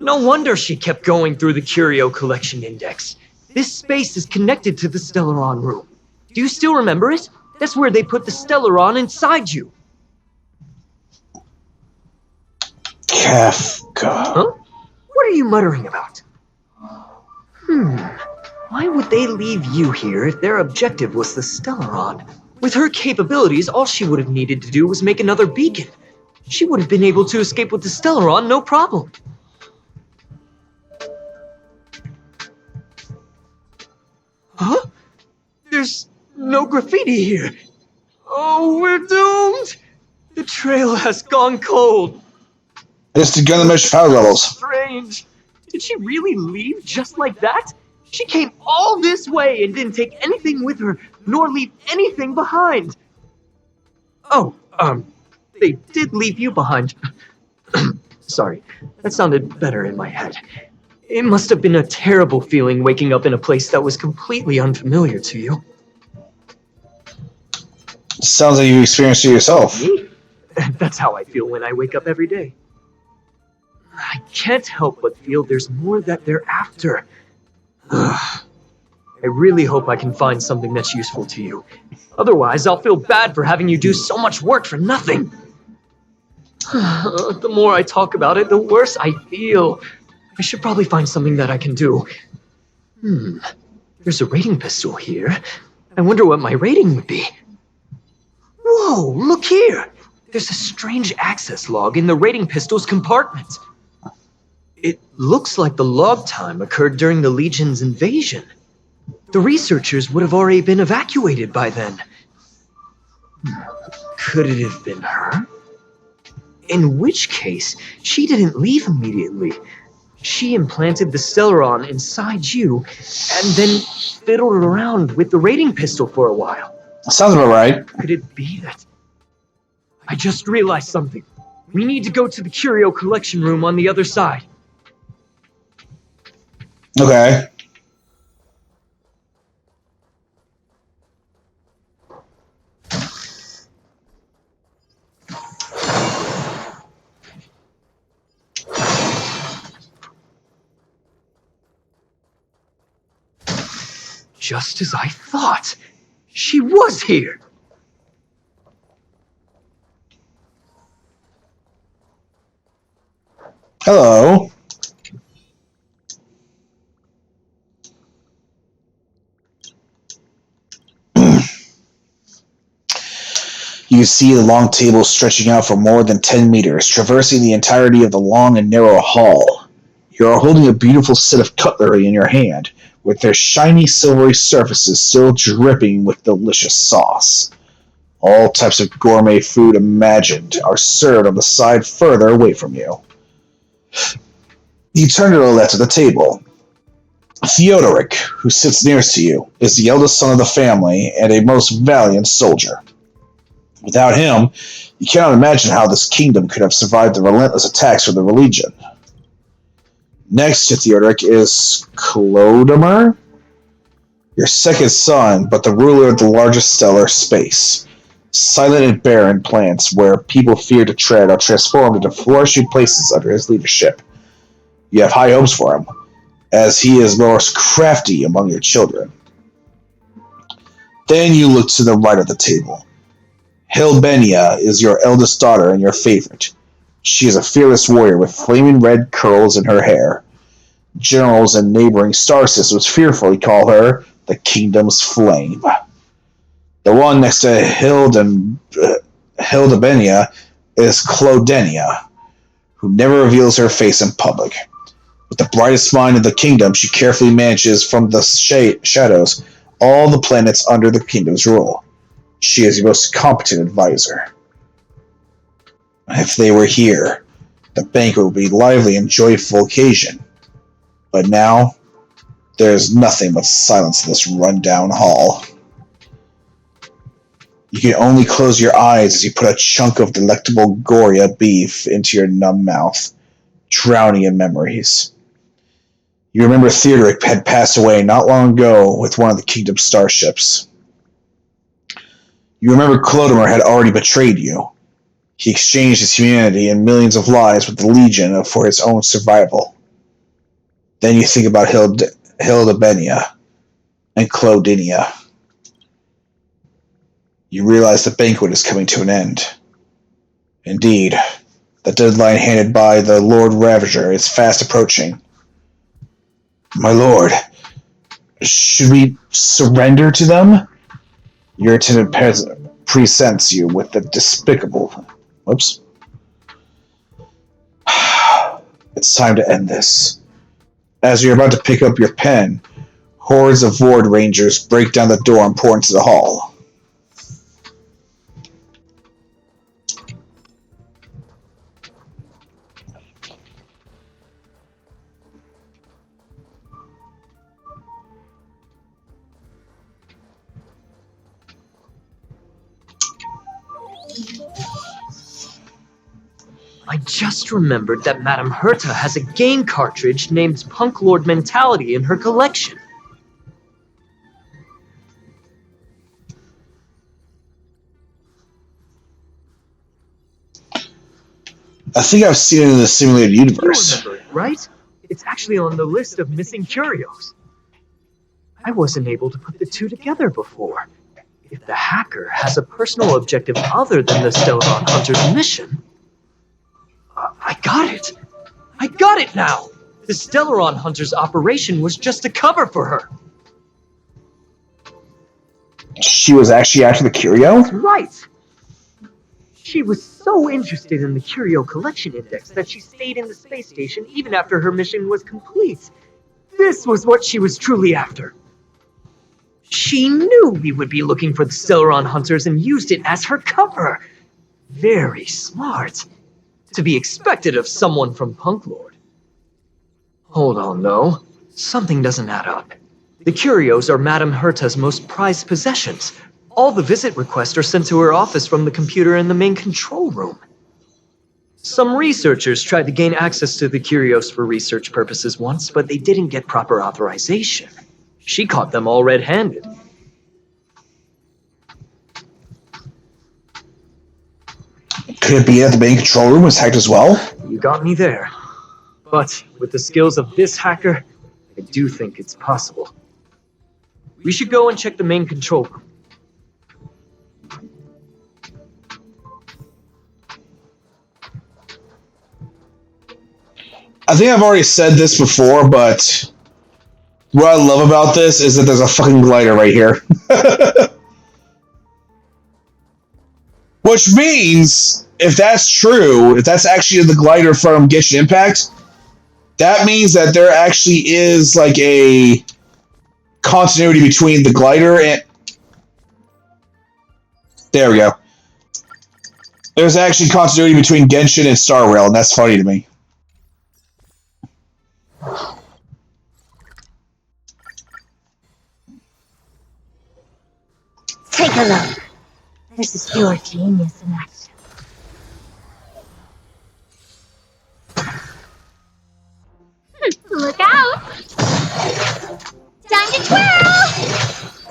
No wonder she kept going through the Curio Collection Index. This space is connected to the Stellaron room. Do you still remember it? That's where they put the Stellaron inside you. Kafka. Huh? What are you muttering about? Why would they leave you here if their objective was the Stellaron? With her capabilities, all she would have needed to do was make another beacon. She would have been able to escape with the Stellaron, no problem. Huh? There's no graffiti here. Oh, we're doomed! The trail has gone cold. It's to gun the mesh power levels. Strange. Did she really leave just like that? She came all this way and didn't take anything with her, nor leave anything behind. Oh, they did leave you behind. Sorry, that sounded better in my head. It must have been a terrible feeling waking up in a place that was completely unfamiliar to you. Sounds like you experienced it yourself. Me? That's how I feel when I wake up every day. I can't help but feel there's more that they're after. I really hope I can find something that's useful to you. Otherwise, I'll feel bad for having you do so much work for nothing. The more I talk about it, the worse I feel. I should probably find something that I can do. There's a rating pistol here. I wonder what my rating would be. Whoa, look here! There's a strange access log in the rating pistol's compartment. It looks like the log time occurred during the Legion's invasion. The researchers would have already been evacuated by then. Could it have been her? In which case, she didn't leave immediately. She implanted the Stellaron inside you, and then fiddled around with the rating pistol for a while. Sounds about right. Could it be that... I just realized something. We need to go to the curio collection room on the other side. Okay. Just as I thought. She was here. Hello. You see the long table stretching out for more than 10 meters, traversing the entirety of the long and narrow hall. You are holding a beautiful set of cutlery in your hand, with their shiny silvery surfaces still dripping with delicious sauce. All types of gourmet food imagined are served on the side further away from you. You turn to the left of the table. Theodoric, who sits nearest to you, is the eldest son of the family and a most valiant soldier. Without him, you cannot imagine how this kingdom could have survived the relentless attacks of the Legion. Next to Theodoric is Clodomer, your second son, but the ruler of the largest stellar space. Silent and barren plants where people fear to tread are transformed into flourishing places under his leadership. You have high hopes for him, as he is most crafty among your children. Then you look to the right of the table. Hilbenia is your eldest daughter and your favorite. She is a fearless warrior with flaming red curls in her hair. Generals in neighboring star systems fearfully call her the Kingdom's Flame. The one next to Hildebenia is Clodenia, who never reveals her face in public. With the brightest mind of the kingdom, she carefully manages from the shadows all the planets under the kingdom's rule. She is your most competent advisor. If they were here, the banquet would be a lively and joyful occasion. But now, there is nothing but silence in this rundown hall. You can only close your eyes as you put a chunk of delectable Goria beef into your numb mouth, drowning in memories. You remember Theodoric had passed away not long ago with one of the kingdom's starships. You remember Clodomer had already betrayed you. He exchanged his humanity and millions of lives with the Legion for his own survival. Then you think about Hildebenia and Clodinia. You realize the banquet is coming to an end. Indeed, the deadline handed by the Lord Ravager is fast approaching. My lord, Should we surrender to them? Your attendant presents you with the despicable... Whoops. It's time to end this. As you're about to pick up your pen, hordes of Ward Rangers break down the door and pour into the hall. I just remembered that Madame Herta has a game cartridge named Punklorde Mentality in her collection. I think I've seen it in the simulated universe. You remember it, right? It's actually on the list of missing curios. I wasn't able to put the two together before. If the hacker has a personal objective other than the Stellaron Hunter's mission... I got it! I got it now! The Stellaron Hunter's operation was just a cover for her. She was actually after the curio? Right! She was so interested in the Curio Collection Index that she stayed in the space station even after her mission was complete. This was what she was truly after. She knew we would be looking for the Stellaron Hunters and used it as her cover. Very smart. To be expected of someone from Punklorde. Hold on, though. Something doesn't add up. The curios are Madame Herta's most prized possessions. All the visit requests are sent to her office from the computer in the main control room. Some researchers tried to gain access to the curios for research purposes once, but they didn't get proper authorization. She caught them all red-handed. Could it be that the main control room was hacked as well? You got me there. But with the skills of this hacker, I do think it's possible. We should go and check the main control room. I think I've already said this before, but what I love about this is that there's a fucking glider right here. Which means, if that's true, if that's actually the glider from Genshin Impact, that means that there actually is like a continuity between the glider and... There we go. There's actually continuity between Genshin and Star Rail, and that's funny to me. Take a look. This is pure genius in action. Look out! Time to twirl!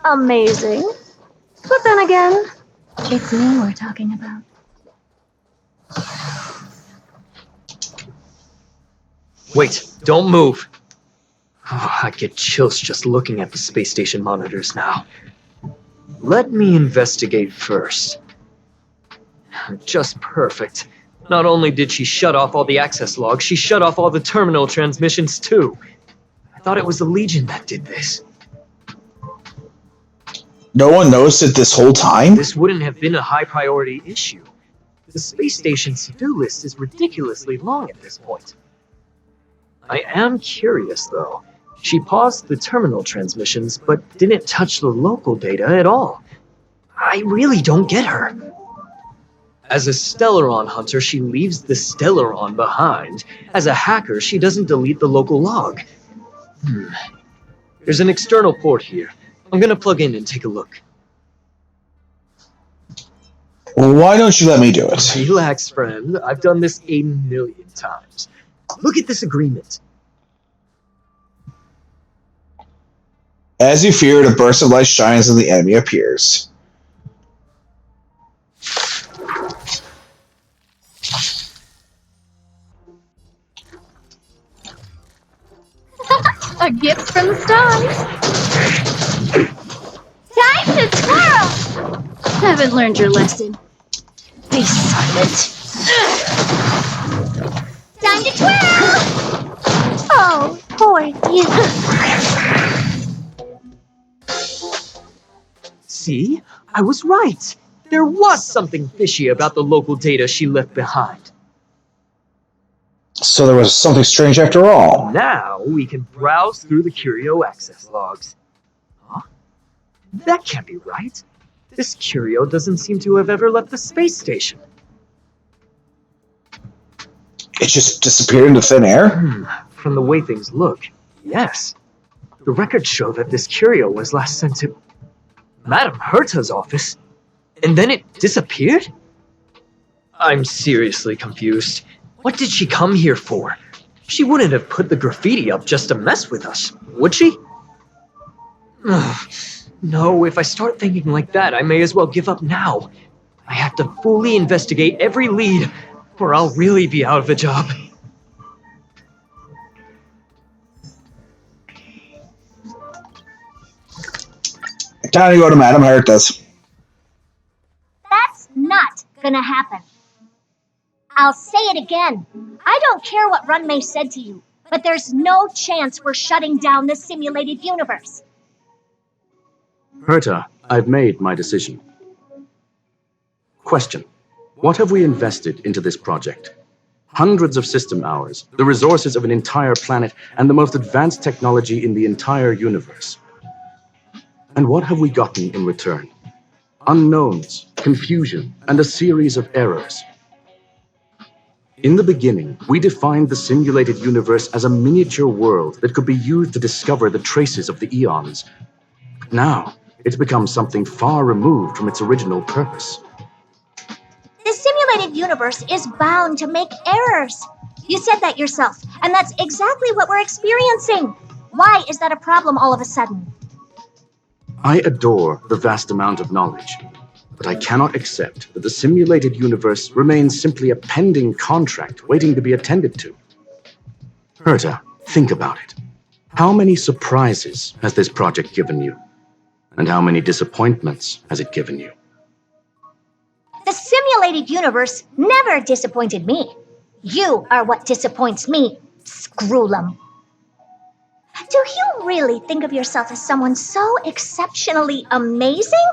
Amazing. But then again, It's me we're talking about. Wait, don't move. Oh, I get chills just looking at the space station monitors now. Let me investigate first. Just perfect. Not only did she shut off all the access logs, she shut off all the terminal transmissions too. I thought it was the Legion that did this. No one noticed it this whole time? This wouldn't have been a high priority issue. The space station's to-do list is ridiculously long at this point. I am curious, though. She paused the terminal transmissions, but didn't touch the local data at all. I really don't get her. As a Stellaron hunter, she leaves the Stellaron behind. As a hacker, she doesn't delete the local log. There's an external port here. I'm gonna plug in and take a look. Why don't you let me do it? Relax, friend. I've done this 1,000,000 times. Look at this agreement. As you feared, a burst of light shines and the enemy appears. A gift from the stars. Time to twirl! haven't learned your lesson. Be silent. Time to twirl! Oh, poor you. See? I was right. There was something fishy about the local data she left behind. So there was something strange after all. Now we can browse through the Curio access logs. Huh? That can't be right. This Curio doesn't seem to have ever left the space station. It just disappeared into thin air? From the way things look, yes. The records show that this Curio was last sent to Madame Herta's office, and then it disappeared? I'm seriously confused. What did she come here for? She wouldn't have put the graffiti up just to mess with us, would she? No, if I start thinking like that, I may as well give up now. I have to fully investigate every lead, or I'll really be out of a job. Time to go to Madame Herta's. That's not gonna happen. I'll say it again. I don't care what Runmei said to you, but there's no chance we're shutting down the simulated universe. Herta, I've made my decision. Question. What have we invested into this project? Hundreds of system hours, the resources of an entire planet, and the most advanced technology in the entire universe. And what have we gotten in return? Unknowns, confusion, and a series of errors. In the beginning, we defined the simulated universe as a miniature world that could be used to discover the traces of the eons. Now, it's become something far removed from its original purpose. The simulated universe is bound to make errors. You said that yourself, and that's exactly what we're experiencing. Why is that a problem all of a sudden? I adore the vast amount of knowledge, but I cannot accept that the simulated universe remains simply a pending contract waiting to be attended to. Herta, think about it. How many surprises has this project given you? And how many disappointments has it given you? The simulated universe never disappointed me. You are what disappoints me, Scroolum. Do you really think of yourself as someone so exceptionally amazing?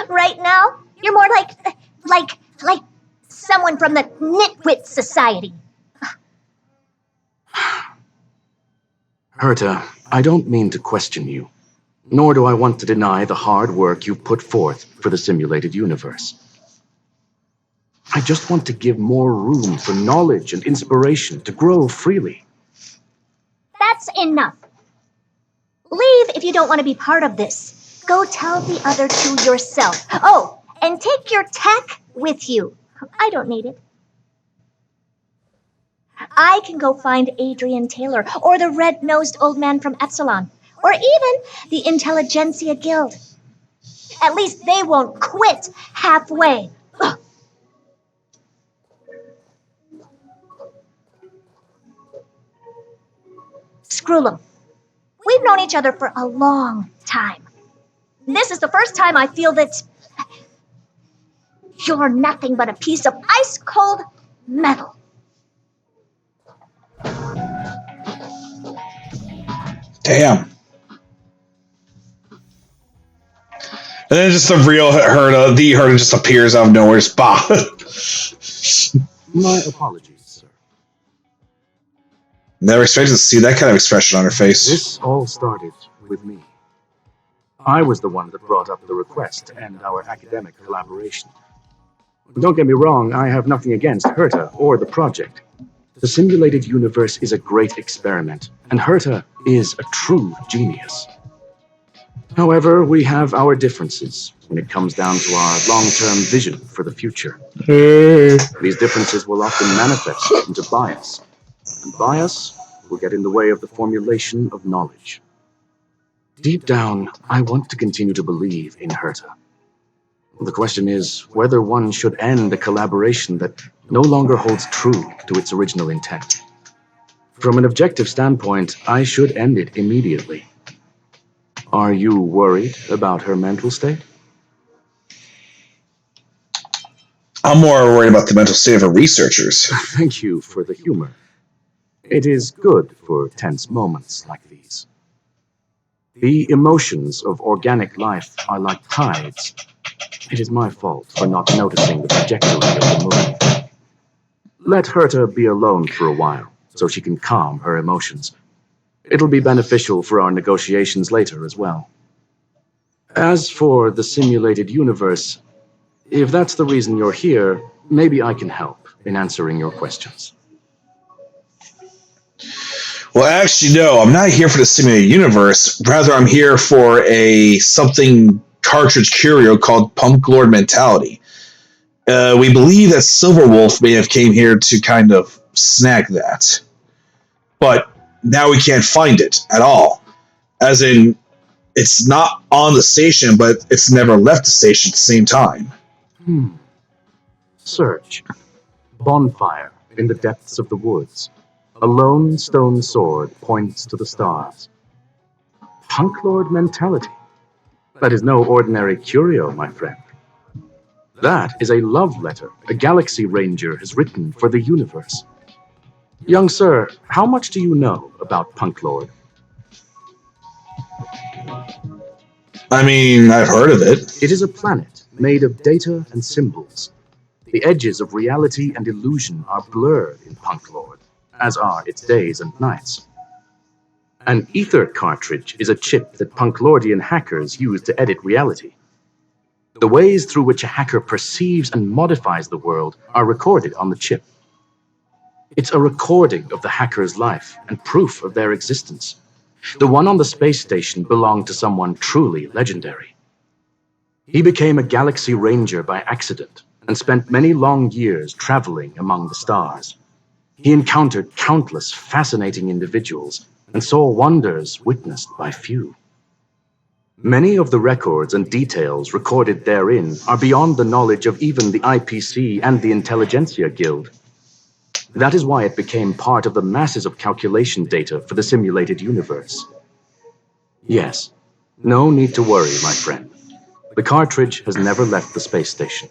Right now, you're more like someone from the Nitwit Society. Herta, I don't mean to question you, nor do I want to deny the hard work you've put forth for the simulated universe. I just want to give more room for knowledge and inspiration to grow freely. That's enough. Leave if you don't want to be part of this. Go tell the other two yourself. Oh, and take your tech with you. I don't need it. I can go find Adrian Taylor or the red-nosed old man from Epsilon or even the Intelligentsia Guild. At least they won't quit halfway. Ugh. Scroolum. We've known each other for a long time. This is the first time I feel that you're nothing but a piece of ice-cold metal. Damn. And then just the real Herta, the Herta just appears out of nowhere. Bah. My apologies, sir. Never expected to see that kind of expression on her face. This all started with me. I was the one that brought up the request to end our academic collaboration. Don't get me wrong, I have nothing against Herta or the project. The simulated universe is a great experiment, and Herta is a true genius. However, we have our differences when it comes down to our long-term vision for the future. These differences will often manifest into bias, and bias will get in the way of the formulation of knowledge. Deep down, I want to continue to believe in Herta. The question is whether one should end a collaboration that no longer holds true to its original intent. From an objective standpoint, I should end it immediately. Are you worried about her mental state? I'm more worried about the mental state of her researchers. Thank you for the humor. It is good for tense moments like these. The emotions of organic life are like tides. It is my fault for not noticing the trajectory of the move. Let Herta be alone for a while, so she can calm her emotions. It'll be beneficial for our negotiations later as well. As for the simulated universe, if that's the reason you're here, maybe I can help in answering your questions. Well, actually, no. I'm not here for the simulated universe. Rather, I'm here for a something cartridge curio called Punklorde Mentality. We believe that Silverwolf may have came here to kind of snag that, but now we can't find it at all. As in, it's not on the station, but it's never left the station at the same time. Search. Bonfire in the depths of the woods. A lone stone sword points to the stars. Punklorde Mentality. That is no ordinary curio, my friend. That is a love letter a Galaxy Ranger has written for the universe. Young sir, how much do you know about Punklorde? I mean, I've heard of it. It is a planet made of data and symbols. The edges of reality and illusion are blurred in Punklorde, as are its days and nights. An ether cartridge is a chip that Punklordian hackers use to edit reality. The ways through which a hacker perceives and modifies the world are recorded on the chip. It's a recording of the hacker's life and proof of their existence. The one on the space station belonged to someone truly legendary. He became a Galaxy Ranger by accident and spent many long years traveling among the stars. He encountered countless fascinating individuals and saw wonders witnessed by few. Many of the records and details recorded therein are beyond the knowledge of even the IPC and the Intelligentsia Guild. That is why it became part of the masses of calculation data for the simulated universe. Yes, no need to worry, my friend. The cartridge has never left the space station.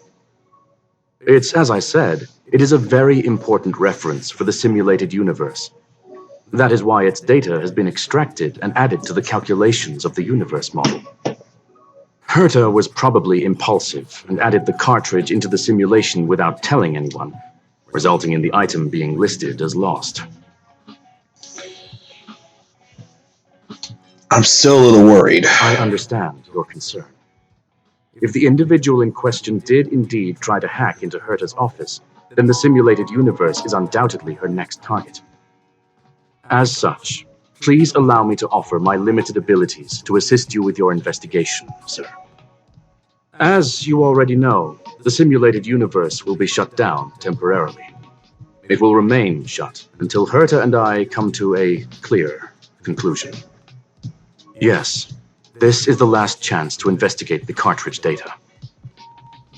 It's, as I said, it is a very important reference for the simulated universe. That is why its data has been extracted and added to the calculations of the universe model. Herta was probably impulsive and added the cartridge into the simulation without telling anyone, resulting in the item being listed as lost. I'm still a little worried. I understand your concern. If the individual in question did indeed try to hack into Herta's office, then the simulated universe is undoubtedly her next target. As such, please allow me to offer my limited abilities to assist you with your investigation, sir. As you already know, the simulated universe will be shut down temporarily. It will remain shut until Herta and I come to a clear conclusion. Yes, this is the last chance to investigate the cartridge data.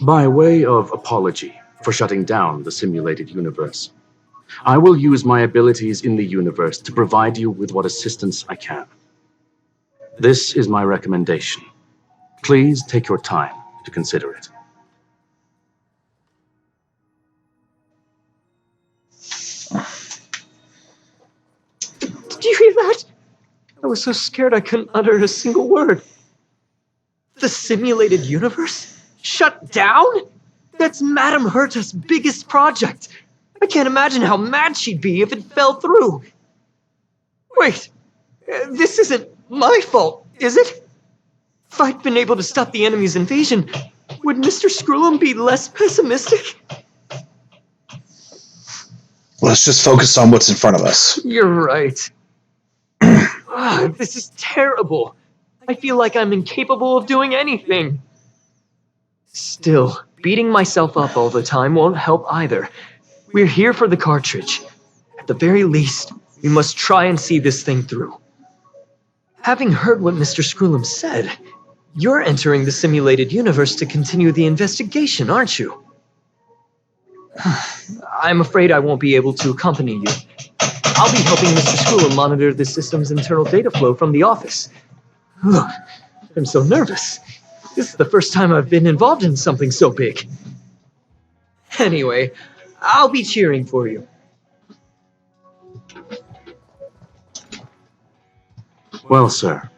By way of apology for shutting down the simulated universe, I will use my abilities in the universe to provide you with what assistance I can. This is my recommendation. Please take your time to consider it. Did you hear that? I was so scared I couldn't utter a single word. The simulated universe? Shut down? That's Madame Herta's biggest project. I can't imagine how mad she'd be if it fell through. Wait, this isn't my fault, is it? If I'd been able to stop the enemy's invasion, would Mr. Screw'em be less pessimistic? Let's just focus on what's in front of us. You're right. This is terrible. I feel like I'm incapable of doing anything. Still, beating myself up all the time won't help either. We're here for the cartridge. At the very least, we must try and see this thing through. Having heard what Mr. Screw'em said, you're entering the simulated universe to continue the investigation, aren't you? I'm afraid I won't be able to accompany you. I'll be helping Mr. Screw'em monitor the system's internal data flow from the office. Ugh, I'm so nervous. This is the first time I've been involved in something so big. Anyway, I'll be cheering for you. Well, sir,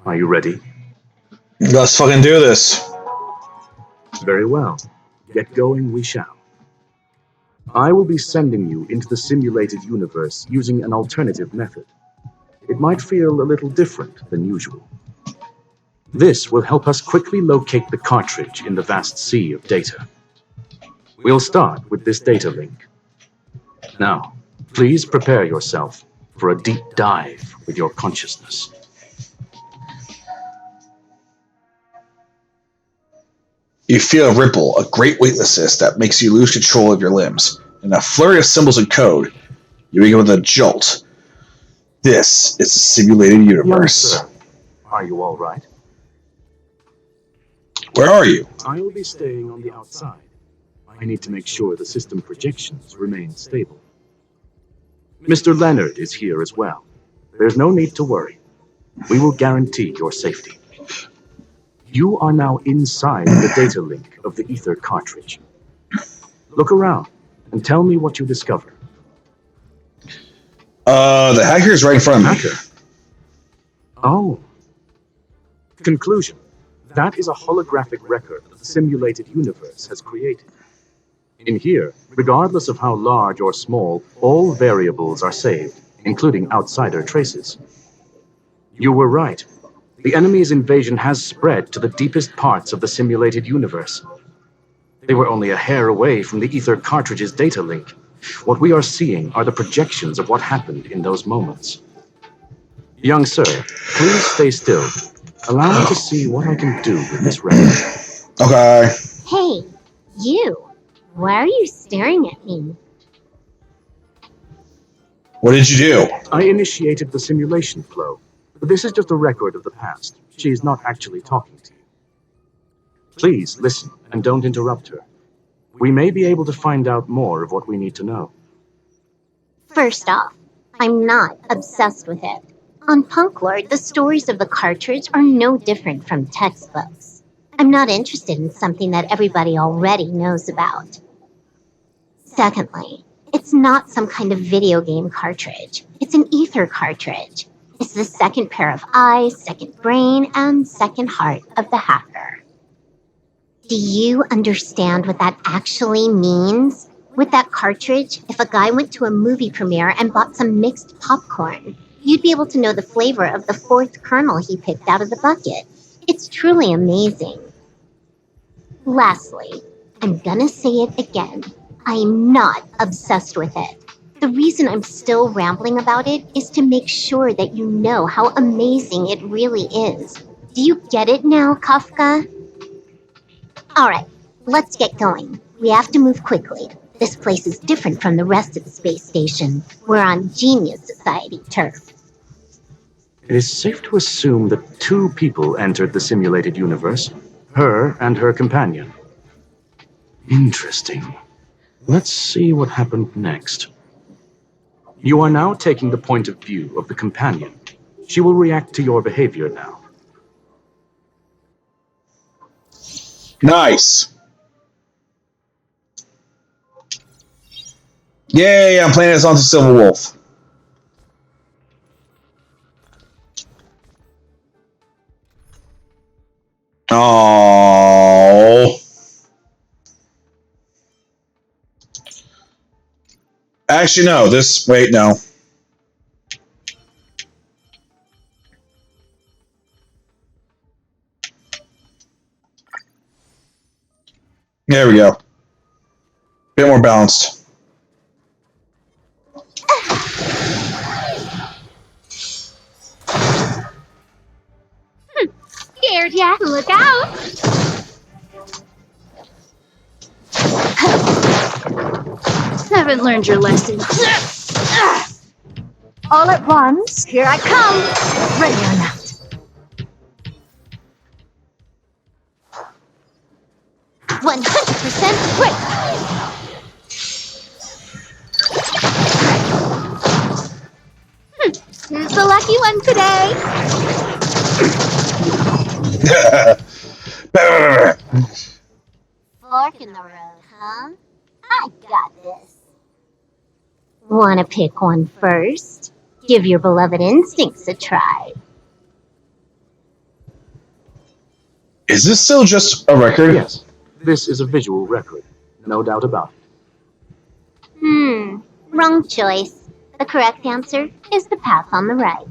are you ready? Let's fucking do this. Very well. Get going we shall. I will be sending you into the simulated universe using an alternative method. It might feel a little different than usual. This will help us quickly locate the cartridge in the vast sea of data. We'll start with this data link. Now, please prepare yourself for a deep dive with your consciousness. You feel a ripple, a great weightlessness that makes you lose control of your limbs. In a flurry of symbols and code, you begin with a jolt. This is a simulated Young universe. sir, are you all right? Where are you? I will be staying on the outside. I need to make sure the system projections remain stable. Mr. Leonard is here as well. There's no need to worry. We will guarantee your safety. You are now inside the data link of the ether cartridge. Look around and tell me what you discover. The hacker is right in front of me. Hacker? Oh. Conclusion. That is a holographic record that the simulated universe has created. In here, regardless of how large or small, all variables are saved, including outsider traces. You were right. The enemy's invasion has spread to the deepest parts of the simulated universe. They were only a hair away from the ether cartridge's data link. What we are seeing are the projections of what happened in those moments. Young sir, please stay still. Allow me to see what I can do with this record. Okay. Hey, you. Why are you staring at me? What did you do? I initiated the simulation flow. This is just a record of the past. She is not actually talking to you. Please listen and don't interrupt her. We may be able to find out more of what we need to know. First off, I'm not obsessed with it. On Punklorde, the stories of the cartridge are no different from textbooks. I'm not interested in something that everybody already knows about. Secondly, it's not some kind of video game cartridge. It's an ether cartridge. It's the second pair of eyes, second brain, and second heart of the hacker. Do you understand what that actually means? With that cartridge, if a guy went to a movie premiere and bought some mixed popcorn, you'd be able to know the flavor of the fourth kernel he picked out of the bucket. It's truly amazing. Lastly, I'm gonna say it again. I'm not obsessed with it. The reason I'm still rambling about it is to make sure that you know how amazing it really is. Do you get it now, Kafka? Alright, let's get going. We have to move quickly. This place is different from the rest of the space station. We're on Genius Society turf. It is safe to assume that two people entered the simulated universe, her and her companion. Interesting. Let's see what happened next. You are now taking the point of view of the companion. She will react to your behavior now. Nice. Yay, I'm playing as onto Silver Wolf. Oh. Actually, no. Wait, no. There we go. Bit more balanced. Scared ya? Look out! Haven't learned your lesson. All at once, here I come. Ready or not. quick! Who's the lucky one today? Fork in the road, huh? I got this. Wanna pick one first? Give your beloved instincts a try. Is this still just a record? Yes, this is a visual record, no doubt about it. Wrong choice. The correct answer is the path on the right.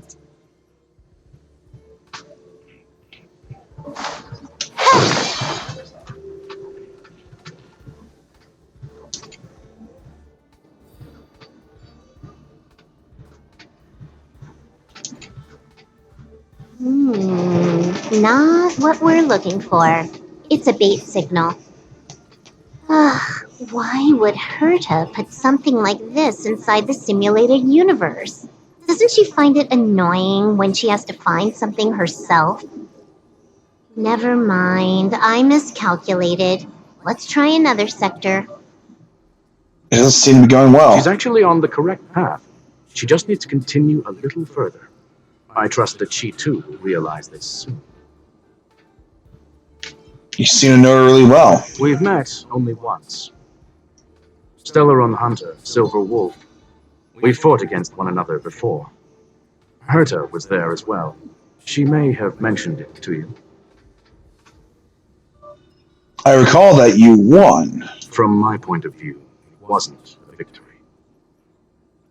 Not what we're looking for. It's a bait signal. Why would Herta put something like this inside the simulated universe? Doesn't she find it annoying when she has to find something herself? Never mind, I miscalculated. Let's try another sector. It doesn't seem to be going well. She's actually on the correct path. She just needs to continue a little further. I trust that she too will realize this soon. You seem to know her really well. We've met only once. Stellaron Hunter, Silver Wolf. We fought against one another before. Herta was there as well. She may have mentioned it to you. I recall that you won. From my point of view, it wasn't a victory.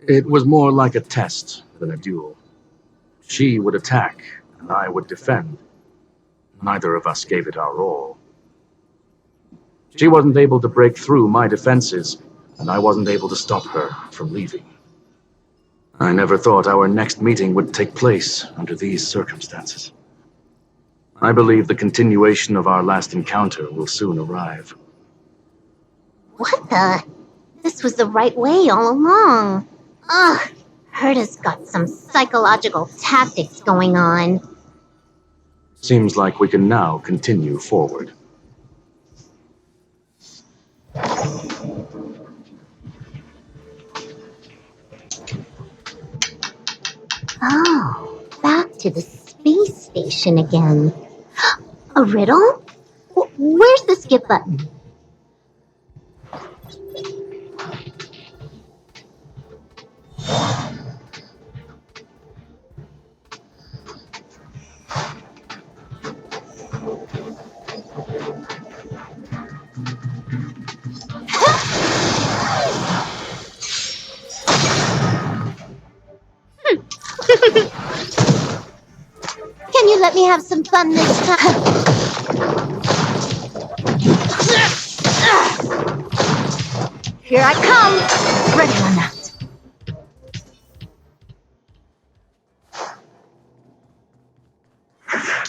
It was more like a test than a duel. She would attack, and I would defend. Neither of us gave it our all. She wasn't able to break through my defenses, and I wasn't able to stop her from leaving. I never thought our next meeting would take place under these circumstances. I believe the continuation of our last encounter will soon arrive. What the? This was the right way all along. Ugh, Herta's got some psychological tactics going on. Seems like we can now continue forward. Oh, back to the space station again. A riddle? Where's the skip button? Can you let me have some fun this time? Here I come! Ready or not.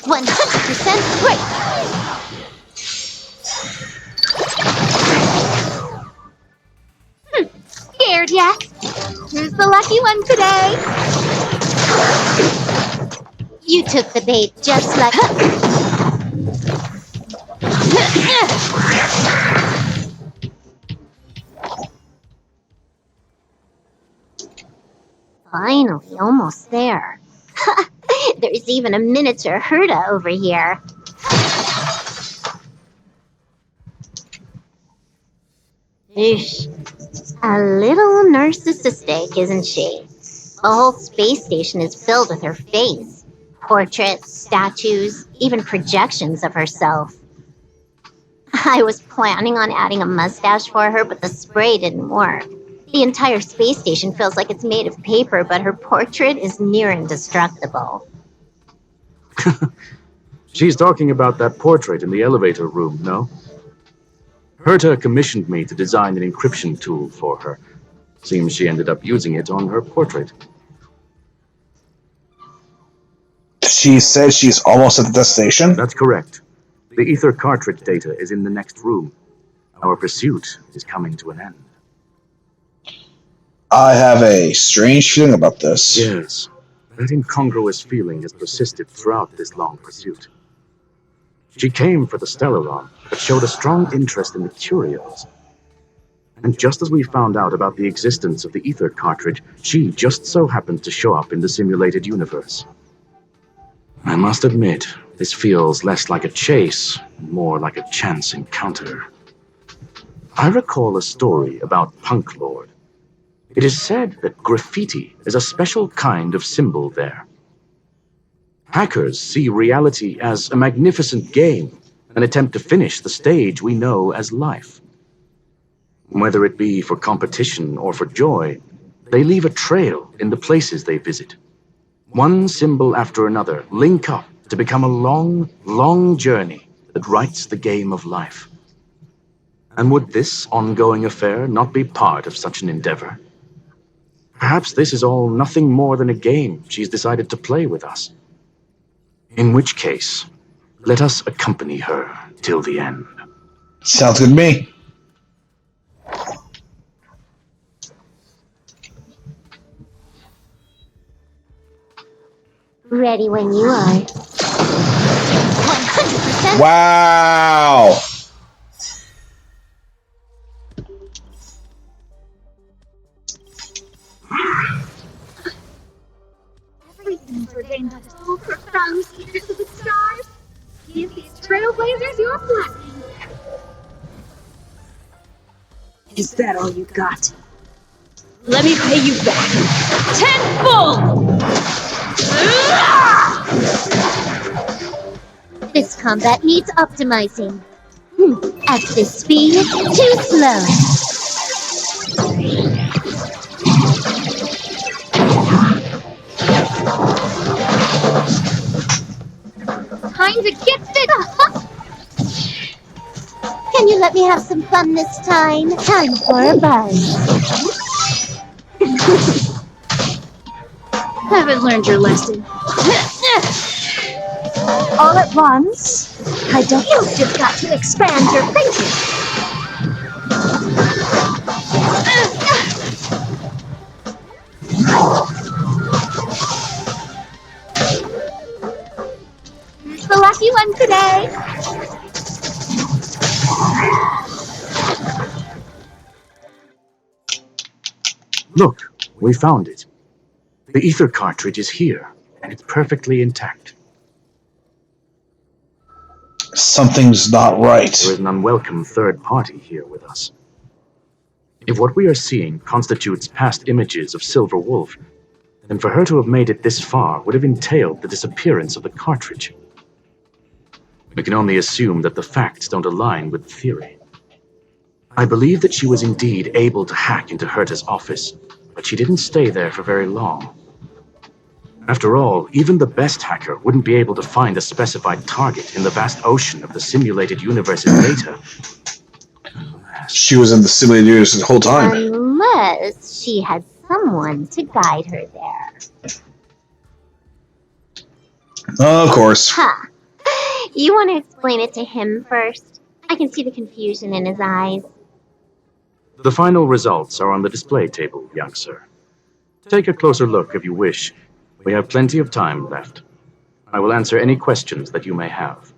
$100% great! Scared yet? Who's the lucky one today? You took the bait just like... Finally, almost there. There's even a miniature Herta over here. Eesh. A little narcissistic, isn't she? The whole space station is filled with her face. Portraits, statues, even projections of herself. I was planning on adding a mustache for her, but the spray didn't work. The entire space station feels like it's made of paper, but her portrait is near indestructible. She's talking about that portrait in the elevator room, no? Herta commissioned me to design an encryption tool for her. Seems she ended up using it on her portrait. She said she's almost at the destination? That's correct. The ether cartridge data is in the next room. Our pursuit is coming to an end. I have a strange feeling about this. Yes, that incongruous feeling has persisted throughout this long pursuit. She came for the Stellaron, but showed a strong interest in the curios. And just as we found out about the existence of the ether cartridge, she just so happened to show up in the simulated universe. I must admit, this feels less like a chase, and more like a chance encounter. I recall a story about Punklorde. It is said that graffiti is a special kind of symbol there. Hackers see reality as a magnificent game, an attempt to finish the stage we know as life. Whether it be for competition or for joy, they leave a trail in the places they visit. One symbol after another link up to become a long, long journey that writes the game of life. And would this ongoing affair not be part of such an endeavor? Perhaps this is all nothing more than a game she's decided to play with us. In which case, let us accompany her till the end. Sounds good to me. Ready when you are. 100%. Wow. Everything's ordained by the so profound secrets of the stars. Give these trailblazers your blessing. Is that all you got? Let me pay you back. Tenfold! This combat needs optimizing. At this speed, too slow. Kinda gets it. Can you let me have some fun this time? Time for a buzz. Haven't learned your lesson. All at once? I don't. You've just got to expand your thinking. Who's the lucky one today? Look, we found it. The ether cartridge is here, and it's perfectly intact. Something's not right. There is an unwelcome third party here with us. If what we are seeing constitutes past images of Silver Wolf, then for her to have made it this far would have entailed the disappearance of the cartridge. We can only assume that the facts don't align with the theory. I believe that she was indeed able to hack into Herta's office, but she didn't stay there for very long. After all, even the best hacker wouldn't be able to find a specified target in the vast ocean of the simulated universe's data. She was in the simulated universe the whole time. Unless she had someone to guide her there. Of course. Ha! You want to explain it to him first? I can see the confusion in his eyes. The final results are on the display table, young sir. Take a closer look if you wish. We have plenty of time left. I will answer any questions that you may have.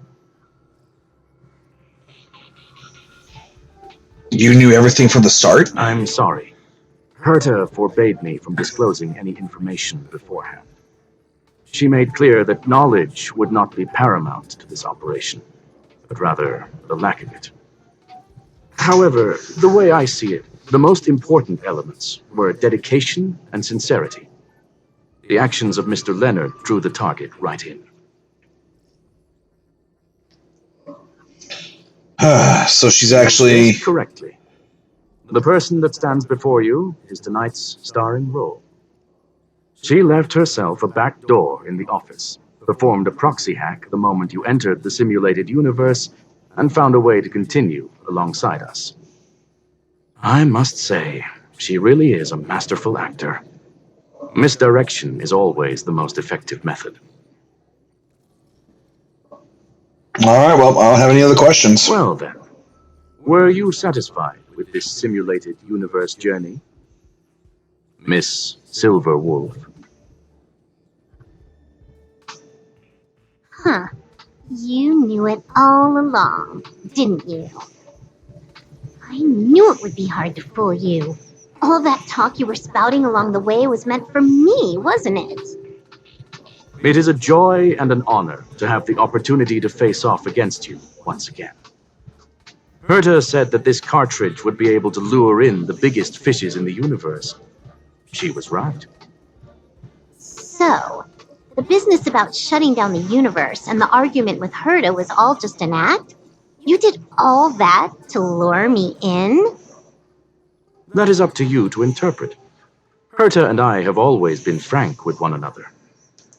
You knew everything from the start? I'm sorry. Herta forbade me from disclosing any information beforehand. She made clear that knowledge would not be paramount to this operation, but rather the lack of it. However, the way I see it, the most important elements were dedication and sincerity. The actions of Mr. Leonard drew the target right in. So she's actually... Guessed correctly. The person that stands before you is tonight's starring role. She left herself a back door in the office, performed a proxy hack the moment you entered the simulated universe, and found a way to continue alongside us. I must say, she really is a masterful actor. Misdirection is always the most effective method. All right, well, I don't have any other questions. Well then, were you satisfied with this simulated universe journey, Miss Silver Wolf? Huh. You knew it all along, didn't you? I knew it would be hard to fool you. All that talk you were spouting along the way was meant for me, wasn't it? It is a joy and an honor to have the opportunity to face off against you once again. Herta said that this cartridge would be able to lure in the biggest fishes in the universe. She was right. So, the business about shutting down the universe and the argument with Herta was all just an act? You did all that to lure me in? That is up to you to interpret. Herta and I have always been frank with one another.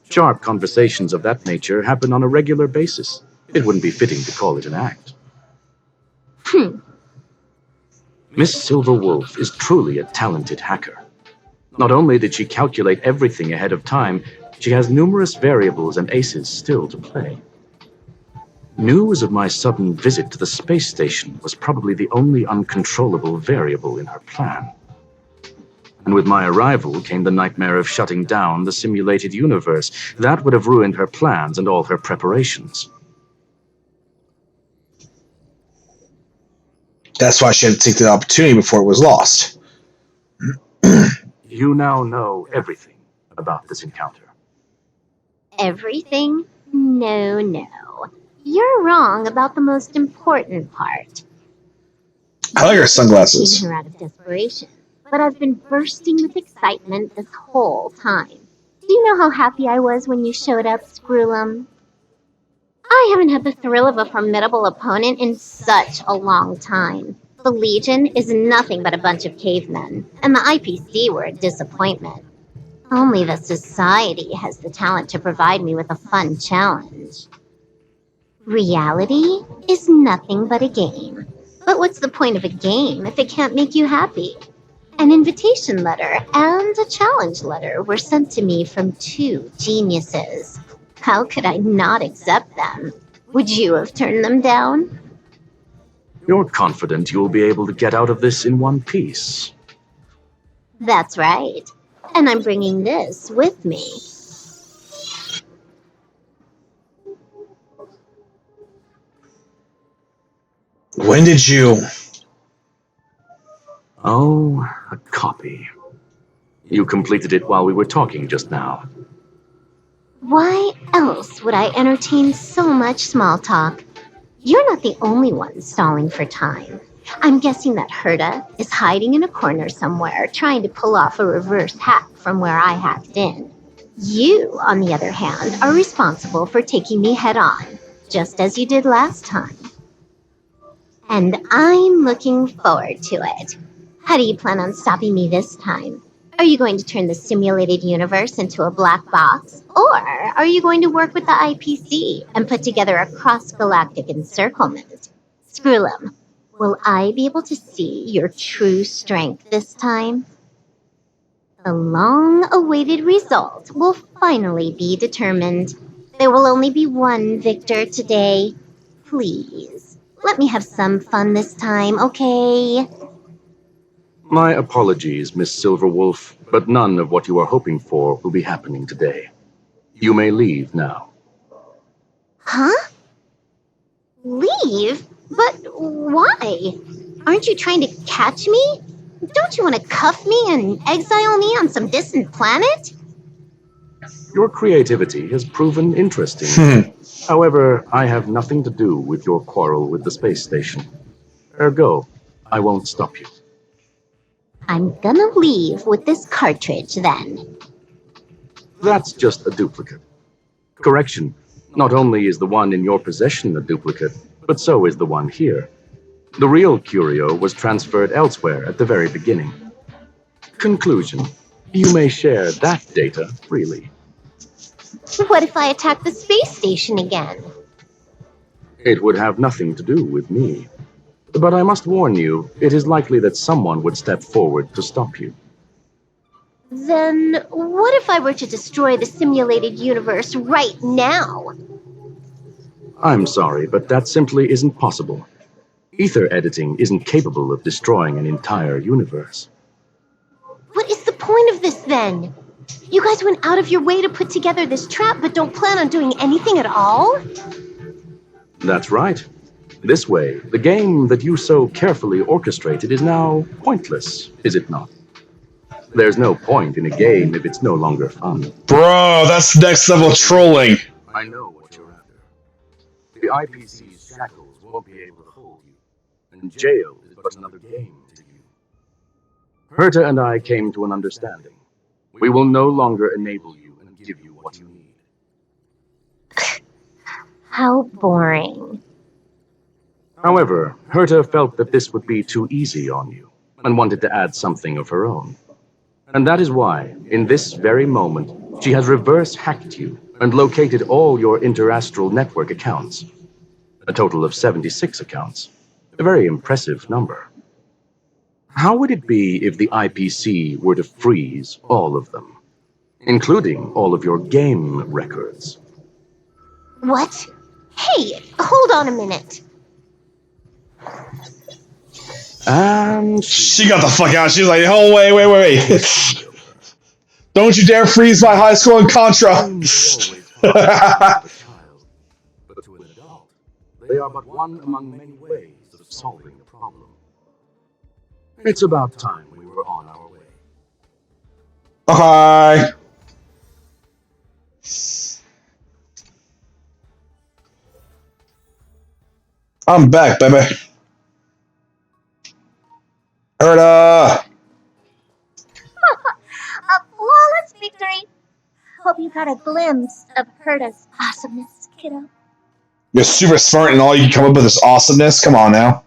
Sharp conversations of that nature happen on a regular basis. It wouldn't be fitting to call it an act. Miss Silverwolf is truly a talented hacker. Not only did she calculate everything ahead of time, she has numerous variables and aces still to play. News of my sudden visit to the space station was probably the only uncontrollable variable in her plan. And with my arrival came the nightmare of shutting down the simulated universe. That would have ruined her plans and all her preparations. That's why she had to take the opportunity before it was lost. You now know everything about this encounter. Everything? No. You're wrong about the most important part. I like her sunglasses. Taking her out of desperation, but I've been bursting with excitement this whole time. Do you know how happy I was when you showed up, Screwlum? I haven't had the thrill of a formidable opponent in such a long time. The Legion is nothing but a bunch of cavemen, and the IPC were a disappointment. Only the Society has the talent to provide me with a fun challenge. Reality is nothing but a game. But what's the point of a game if it can't make you happy? An invitation letter and a challenge letter were sent to me from two geniuses. How could I not accept them? Would you have turned them down? You're confident you'll be able to get out of this in one piece. That's right. And I'm bringing this with me. When did you... Oh, a copy. You completed it while we were talking just now. Why else would I entertain so much small talk? You're not the only one stalling for time. I'm guessing that Herta is hiding in a corner somewhere, trying to pull off a reverse hack from where I hacked in. You, on the other hand, are responsible for taking me head on, just as you did last time. And I'm looking forward to it. How do you plan on stopping me this time? Are you going to turn the simulated universe into a black box? Or are you going to work with the IPC and put together a cross-galactic encirclement? Screwlum, will I be able to see your true strength this time? The long-awaited result will finally be determined. There will only be one victor today. Please, let me have some fun this time, okay? My apologies, Miss Silverwolf, but none of what you are hoping for will be happening today. You may leave now. Huh? Leave? But why? Aren't you trying to catch me? Don't you want to cuff me and exile me on some distant planet? Your creativity has proven interesting. However, I have nothing to do with your quarrel with the space station. Ergo, I won't stop you. I'm gonna leave with this cartridge then. That's just a duplicate. Correction, not only is the one in your possession a duplicate, but so is the one here. The real curio was transferred elsewhere at the very beginning. Conclusion, you may share that data freely. What if I attack the space station again? It would have nothing to do with me. But I must warn you, it is likely that someone would step forward to stop you. Then what if I were to destroy the simulated universe right now? I'm sorry, but that simply isn't possible. Ether editing isn't capable of destroying an entire universe. What is the point of this then? You guys went out of your way to put together this trap but don't plan on doing anything at all? That's right. This way, the game that you so carefully orchestrated is now pointless, is it not? There's no point in a game if it's no longer fun. Bro, that's next level trolling. I know what you're after. The IPC's shackles won't be able to hold you, and jail is but another game to you. Herta and I came to an understanding. We will no longer enable you and give you what you need. How boring. However, Herta felt that this would be too easy on you and wanted to add something of her own. And that is why, in this very moment, she has reverse hacked you and located all your interastral network accounts. A total of 76 accounts. A very impressive number. How would it be if the IPC were to freeze all of them, including all of your game records? What? Hey, hold on a minute. And She got the fuck out. She was like, oh, wait. Don't you dare freeze my high score in Contra. But to an adult, they are but one among many ways of solving the problem. It's about time we were on our way. Okay. I'm back, baby. Herta! A flawless victory. Hope you got a glimpse of Herta's awesomeness, kiddo. You're super smart and all you can come up with is awesomeness? Come on now.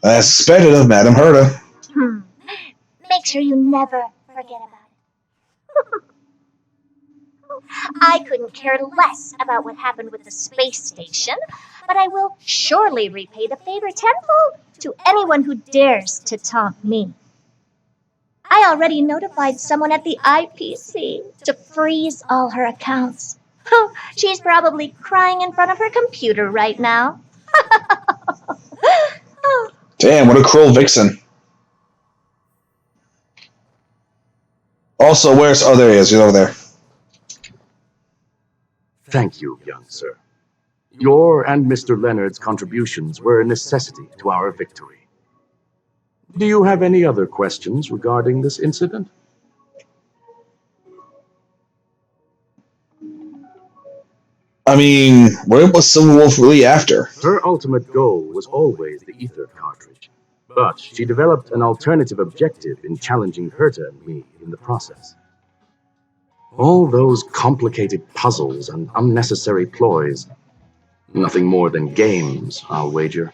As expected of Madame Herta. Make sure you never forget about it. I couldn't care less about what happened with the space station, but I will surely repay the favor tenfold to anyone who dares to taunt me. I already notified someone at the IPC to freeze all her accounts. She's probably crying in front of her computer right now. Damn, what a cruel vixen. Also, where's... Oh, there he is. He's over there. Thank you, young sir. Your and Mr. Leonard's contributions were a necessity to our victory. Do you have any other questions regarding this incident? I mean, what was Silver Wolf really after? Her ultimate goal was always the ether cartridge, but she developed an alternative objective in challenging Herta and me in the process. All those complicated puzzles and unnecessary ploys, nothing more than games, I'll wager.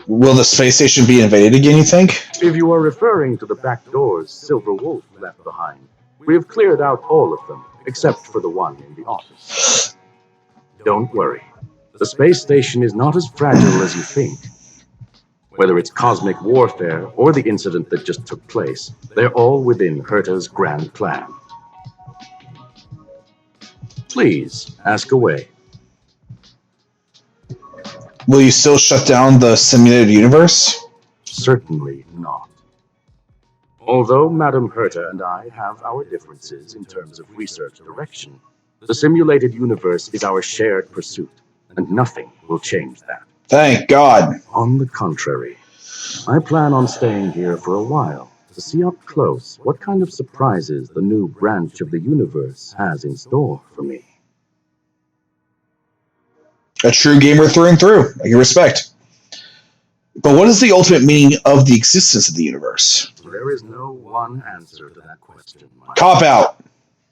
Will the space station be invaded again, you think? If you are referring to the back doors Silver Wolf left behind, we have cleared out all of them, except for the one in the office. Don't worry. The space station is not as fragile as you think. Whether it's cosmic warfare or the incident that just took place, they're all within Herta's grand plan. Please, ask away. Will you still shut down the simulated universe? Certainly not. Although Madame Herta and I have our differences in terms of research direction, the simulated universe is our shared pursuit, and nothing will change that. Thank God. On the contrary, I plan on staying here for a while to see up close what kind of surprises the new branch of the universe has in store for me. A true gamer through and through. I can respect. But what is the ultimate meaning of the existence of the universe? There is no one answer to that question. Cop out.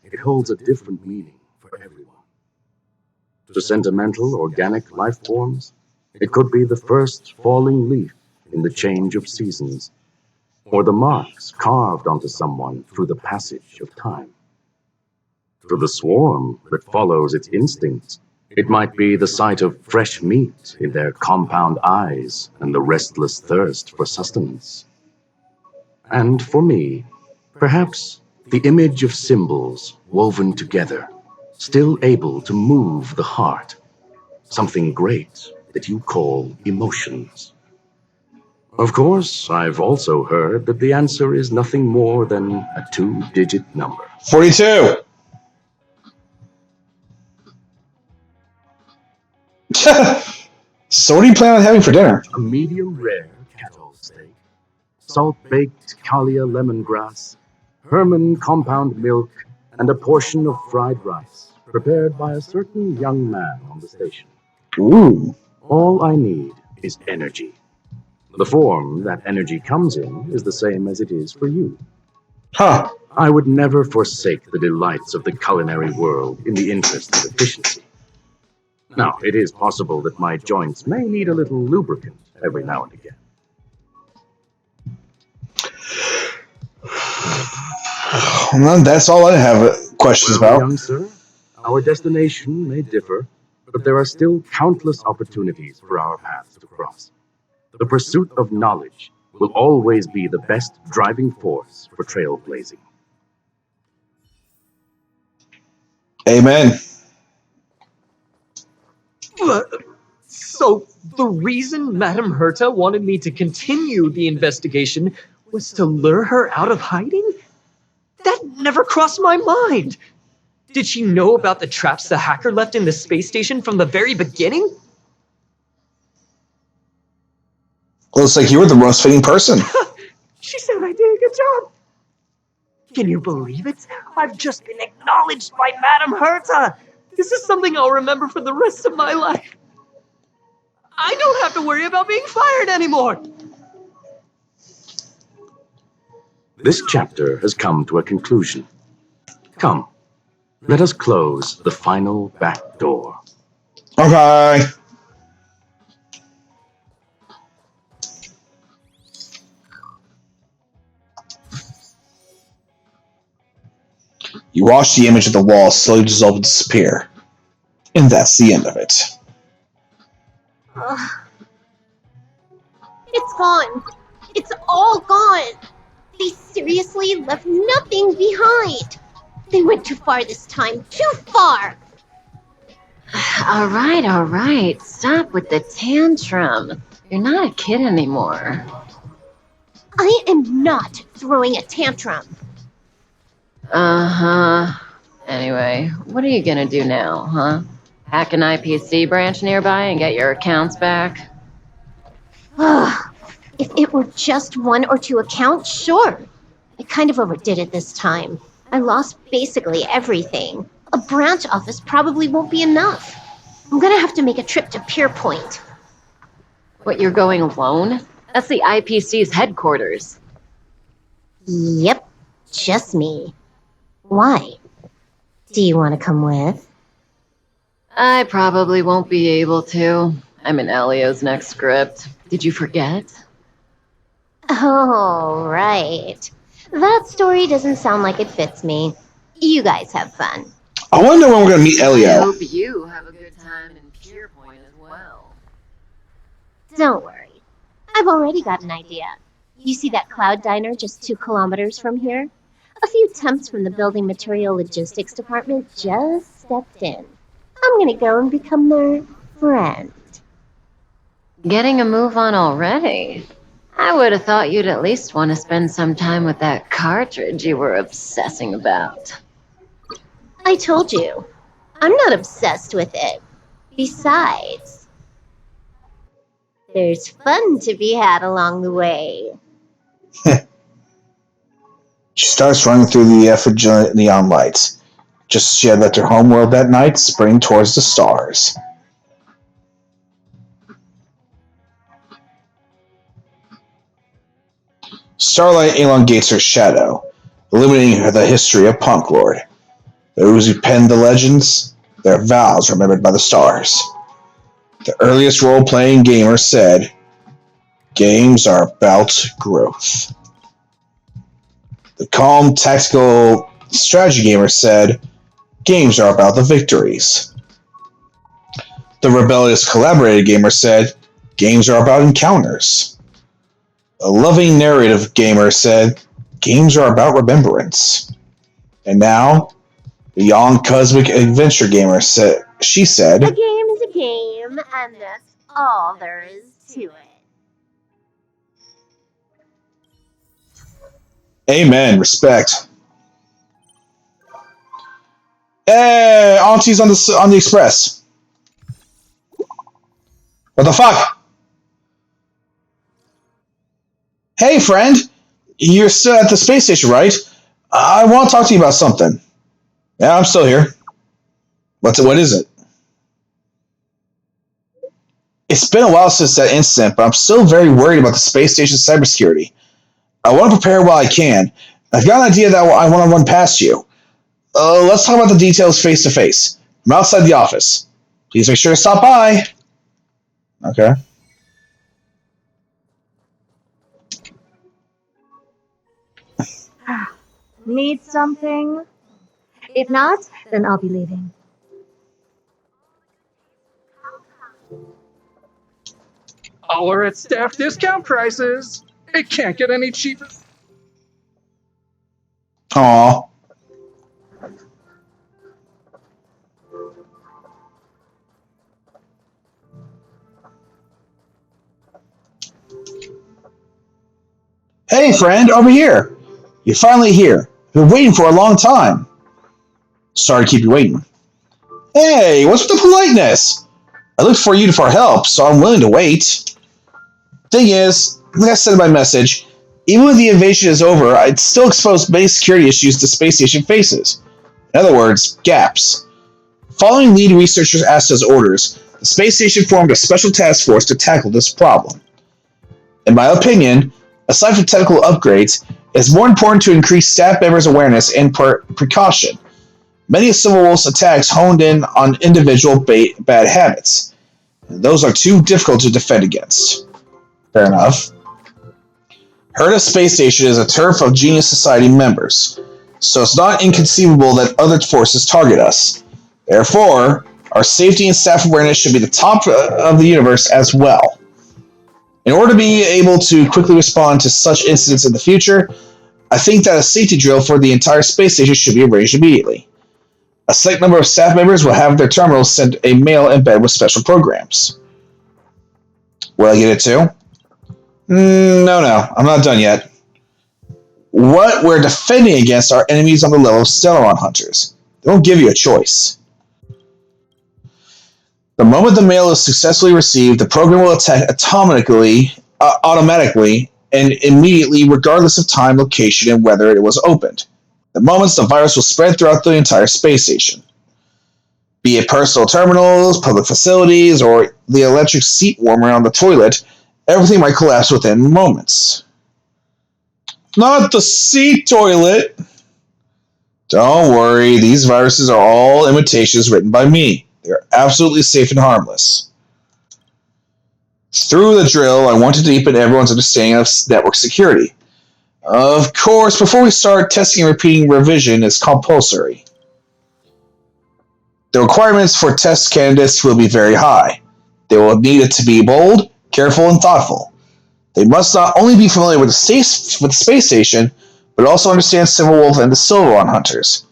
It holds a different meaning for everyone. To sentimental, organic life forms, it could be the first falling leaf in the change of seasons, or the marks carved onto someone through the passage of time. To the swarm that follows its instincts, it might be the sight of fresh meat in their compound eyes and the restless thirst for sustenance. And for me, perhaps the image of symbols woven together, still able to move the heart, something great that you call emotions. Of course, I've also heard that the answer is nothing more than a 2-digit number. 42. So what do you plan on having for dinner? A medium rare kettle steak, salt-baked Kalia lemongrass, Herman compound milk, and a portion of fried rice, prepared by a certain young man on the station. Ooh. All I need is energy. The form that energy comes in is the same as it is for you. Huh. I would never forsake the delights of the culinary world in the interest of efficiency. Now, it is possible that my joints may need a little lubricant every now and again. Well, that's all I have questions Well, about. young sir, our destination may differ, but there are still countless opportunities for our paths to cross. The pursuit of knowledge will always be the best driving force for trailblazing. Amen. So, the reason Madame Herta wanted me to continue the investigation was to lure her out of hiding? That never crossed my mind! Did she know about the traps the hacker left in the space station from the very beginning? Looks like you were the most fitting person. She said I did a good job. Can you believe it? I've just been acknowledged by Madame Herta! This is something I'll remember for the rest of my life. I don't have to worry about being fired anymore! This chapter has come to a conclusion. Come, let us close the final back door. Okay. You watch the image of the wall slowly dissolve and disappear. And that's the end of it. It's gone. It's all gone. They seriously left nothing behind. They went too far this time. Too far. All right. Stop with the tantrum. You're not a kid anymore. I am not throwing a tantrum. Uh-huh. Anyway, what are you gonna do now, huh? Hack an IPC branch nearby and get your accounts back? If it were just 1 or 2 accounts, sure. I kind of overdid it this time. I lost basically everything. A branch office probably won't be enough. I'm gonna have to make a trip to Pierpoint. What, you're going alone? That's the IPC's headquarters. Yep, just me. Why? Do you want to come with? I probably won't be able to. I'm in Elio's next script. Did you forget? Oh, right. That story doesn't sound like it fits me. You guys have fun. I want to know when we're going to meet I Elio. hope you have a good time in Pierpoint as well. Don't worry. I've already got an idea. You see that cloud diner just 2 kilometers from here? A few temps from the building material logistics department just stepped in. I'm gonna go and become their friend. Getting a move on already? I would have thought you'd at least want to spend some time with that cartridge you were obsessing about. I told you, I'm not obsessed with it. Besides, there's fun to be had along the way. She starts running through the effigy neon lights. Just as she had left her homeworld that night, sprinting towards the stars. Starlight elongates her shadow, illuminating the history of Punklorde. Those who penned the legends, their vows remembered by the stars. The earliest role-playing gamer said, "Games are about growth." The calm, tactical strategy gamer said, "Games are about the victories." The rebellious collaborative gamer said, "Games are about encounters." A loving narrative gamer said, "Games are about remembrance." And now, the young cosmic adventure gamer said, A game is a game, and that's all there is to it. Amen. Respect. Hey, Auntie's on the express. What the fuck? Hey, friend. You're still at the space station, right? I want to talk to you about something. Yeah, I'm still here. What is it? It's been a while since that incident, but I'm still very worried about the space station's cybersecurity. I want to prepare while I can. I've got an idea that I want to run past you. Let's talk about the details face to face. I'm outside the office. Please make sure to stop by. Okay. Need something? If not, then I'll be leaving. All are at staff discount prices. It can't get any cheaper. Aw. Hey, friend, over here. You're finally here. Been waiting for a long time. Sorry to keep you waiting. Hey, what's with the politeness? I looked for you for help, so I'm willing to wait. Thing is, like I said in my message, even when the invasion is over, I'd still expose many security issues the space station faces. In other words, gaps. Following lead researchers Asta's orders, the space station formed a special task force to tackle this problem. In my opinion, aside from technical upgrades, it's more important to increase staff members' awareness and precaution. Many of Civil Wolf's attacks honed in on individual bad habits. Those are too difficult to defend against. Fair enough. Herta Space Station is a turf of Genius Society members, so it's not inconceivable that other forces target us. Therefore, our safety and staff awareness should be the top of the universe as well. In order to be able to quickly respond to such incidents in the future, I think that a safety drill for the entire space station should be arranged immediately. A select number of staff members will have their terminals send a mail embed with special programs. Will I get it too? No, I'm not done yet. What we're defending against are enemies on the level of Stellaron hunters. They won't give you a choice. The moment the mail is successfully received, the program will attack automatically, and immediately, regardless of time, location, and whether it was opened. The moments, the virus will spread throughout the entire space station. Be it personal terminals, public facilities, or the electric seat warmer on the toilet, everything might collapse within moments. Not the seat toilet! Don't worry, these viruses are all imitations written by me. They're absolutely safe and harmless. Through the drill, I want to deepen everyone's understanding of network security. Of course, before we start, testing and repeating revision is compulsory. The requirements for test candidates will be very high. They will need it to be bold, careful, and thoughtful. They must not only be familiar with the space station, but also understand Civil Wolf and the Silveron Hunters.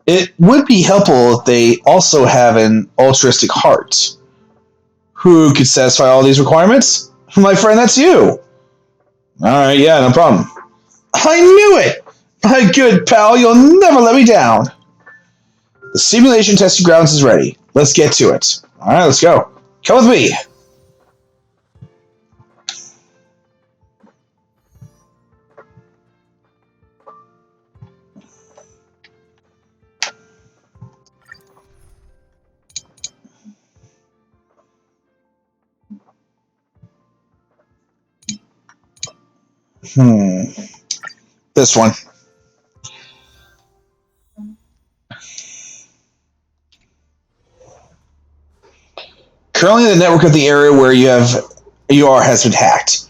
It would be helpful if they also have an altruistic heart. Who could satisfy all these requirements? My friend, that's you. Alright, yeah, no problem. I knew it! My good pal, you'll never let me down. The simulation testing grounds is ready. Let's get to it. Alright, let's go. Come with me. This one. Currently, the network of the area where you are has been hacked.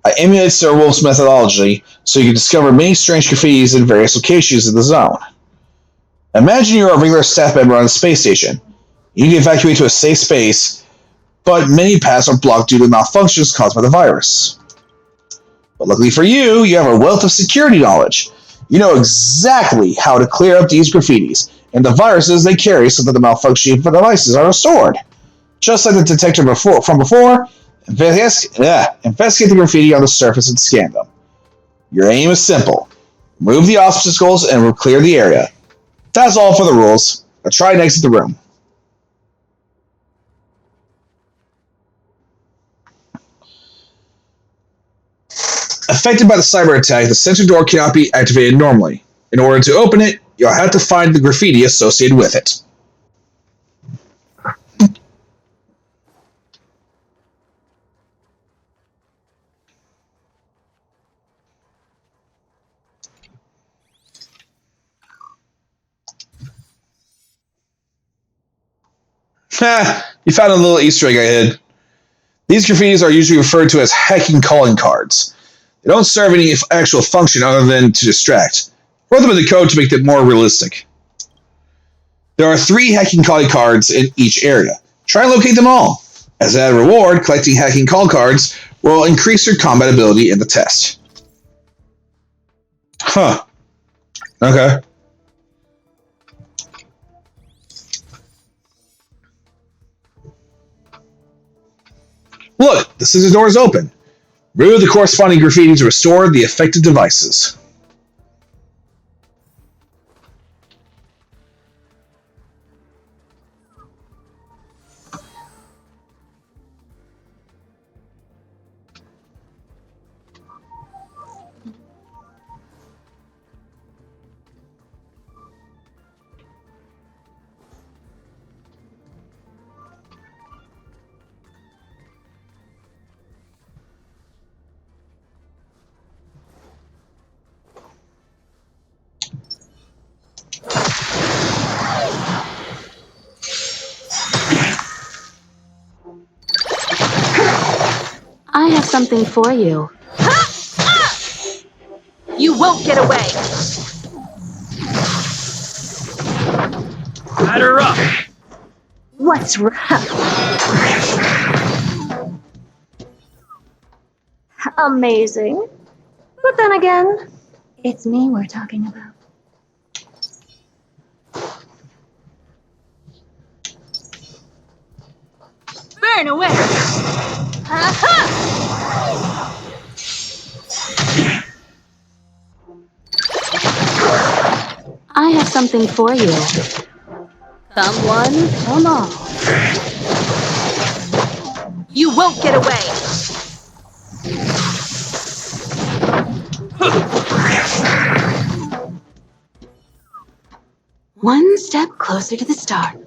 I emulated Sir Wolf's methodology so you can discover many strange graffitis in various locations in the zone. Imagine you're a regular staff member on the space station. You need to evacuate to a safe space, but many paths are blocked due to malfunctions caused by the virus. But luckily for you, you have a wealth of security knowledge. You know exactly how to clear up these graffitis and the viruses they carry so that the malfunctioning devices are restored. Just like the detector from before, investigate the graffiti on the surface and scan them. Your aim is simple. Remove the obstacles and we'll clear the area. That's all for the rules. Now try and exit the room. Affected by the cyber attack, the center door cannot be activated normally. In order to open it, you'll have to find the graffiti associated with it. You found a little Easter egg I hid. These graffitis are usually referred to as hacking calling cards. They don't serve any actual function other than to distract. Wrote them in the code to make them more realistic. There are 3 hacking calling cards in each area. Try and locate them all. As a reward, collecting hacking call cards will increase your combat ability in the test. Huh. Okay. Look, the scissor door is open. Remove the corresponding graffiti to restore the affected devices. I have something for you. You won't get away! Batter up! What's wrong? Amazing. But then again, it's me we're talking about. Burn away! I have something for you. Come one, come all. You won't get away! One step closer to the start.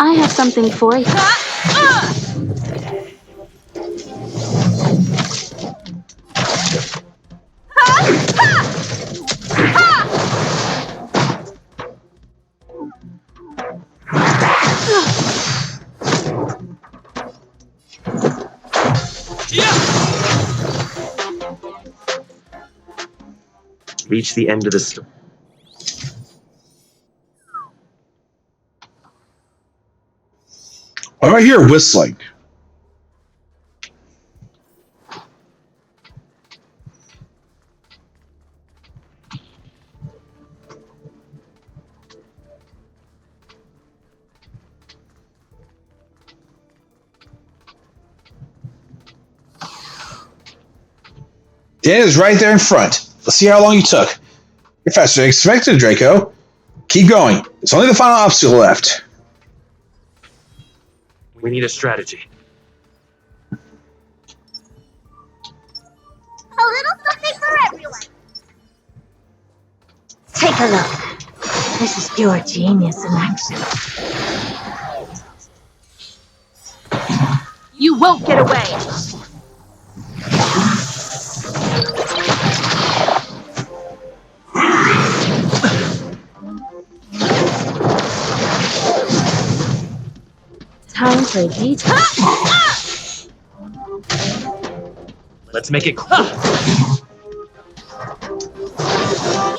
I have something for you. Reach the end of the story. Why am I here whistling? Dan is right there in front. Let's see how long you took. You're faster than expected, Draco. Keep going. It's only the final obstacle left. We need a strategy. A little something for everyone. Take a look. This is pure genius in action. You won't get away! Time for a detour. Let's make it quick.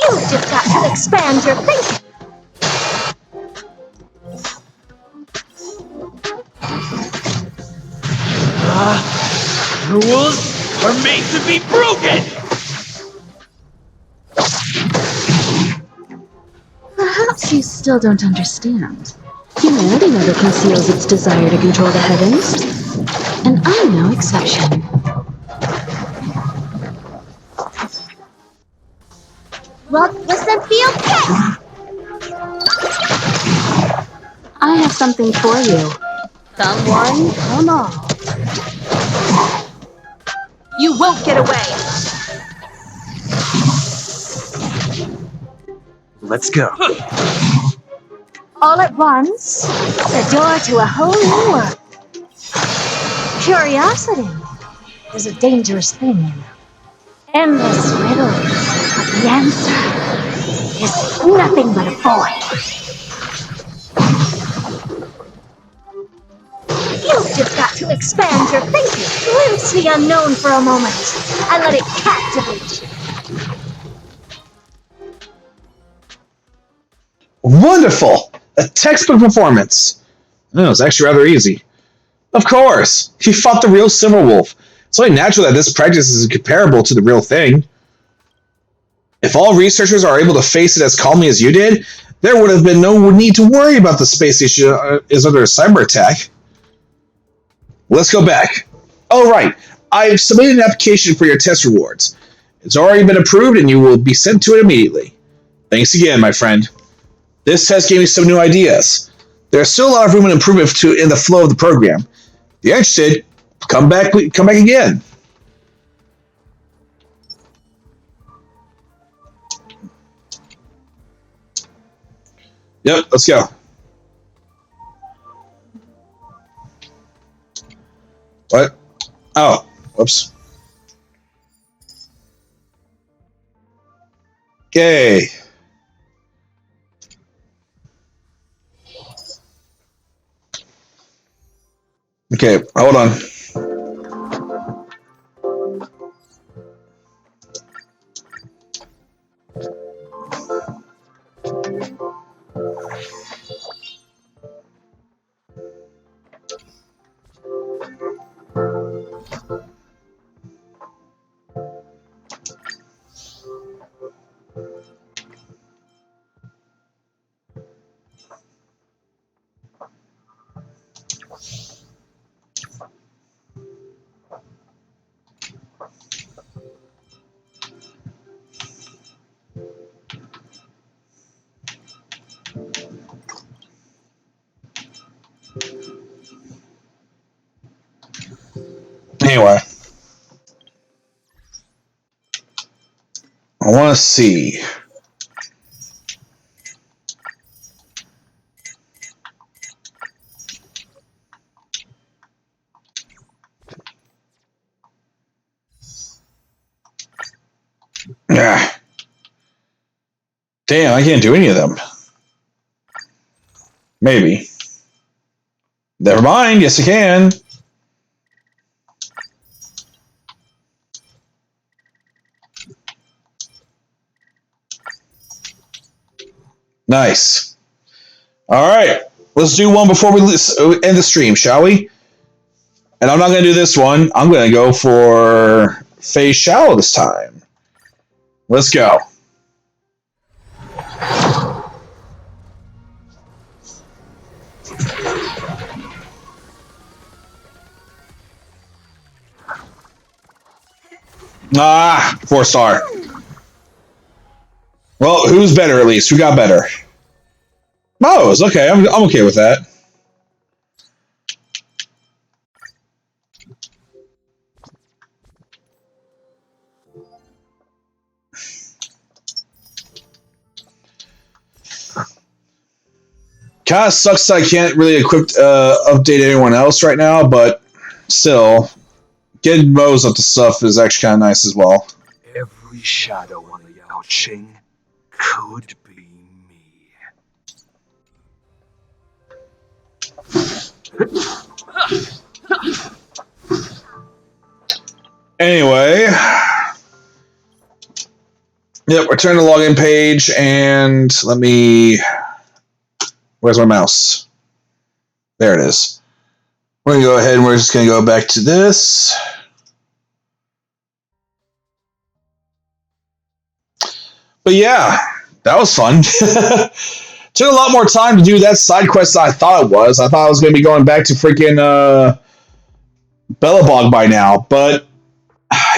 You've just got to expand your thinking. Rules are made to be broken! Perhaps you still don't understand. Humanity never conceals its desire to control the heavens. And I'm no exception. What was the field test? I have something for you. Come one, come all. You won't get away! Let's go. All at once, the door to a whole new world. Curiosity is a dangerous thing, you know. Endless riddles, but the answer is nothing but a void. You've just got to expand your thinking, glimpse the unknown for a moment, and let it captivate you. Wonderful! A textbook performance. Oh, it was actually rather easy. Of course, he fought the real Silverwolf. It's only natural that this practice is comparable to the real thing. If all researchers are able to face it as calmly as you did, there would have been no need to worry about the space station is under a cyber attack. Let's go back. Oh, right. I've submitted an application for your test rewards. It's already been approved and you will be sent to it immediately. Thanks again, my friend. This test gave me some new ideas. There's still a lot of room and improvement in the flow of the program. If you're interested, come back again. Yep, let's go. What? Oh, whoops. Okay. Okay, hold on. Anyway. I want to see. Yeah. Damn, I can't do any of them. Maybe. Never mind. Yes, I can. Nice. All right. Let's do one before we end the stream, shall we? And I'm not going to do this one. I'm going to go for Phase Shallow this time. Let's go. Ah, 4-star. Well, who's better at least? Who got better? Mo's. Okay, I'm okay with that. Kind of sucks that I can't really update anyone else right now, but still, getting Mo's up to stuff is actually kind of nice as well. Every shadow on the Yao Qing could be me. Anyway, yep, return to login page, and let me. Where's my mouse? There it is. We're gonna go ahead and we're just gonna go back to this. But yeah, that was fun. Took a lot more time to do that side quest than I thought it was. I thought I was gonna be going back to freaking Bellabog by now, but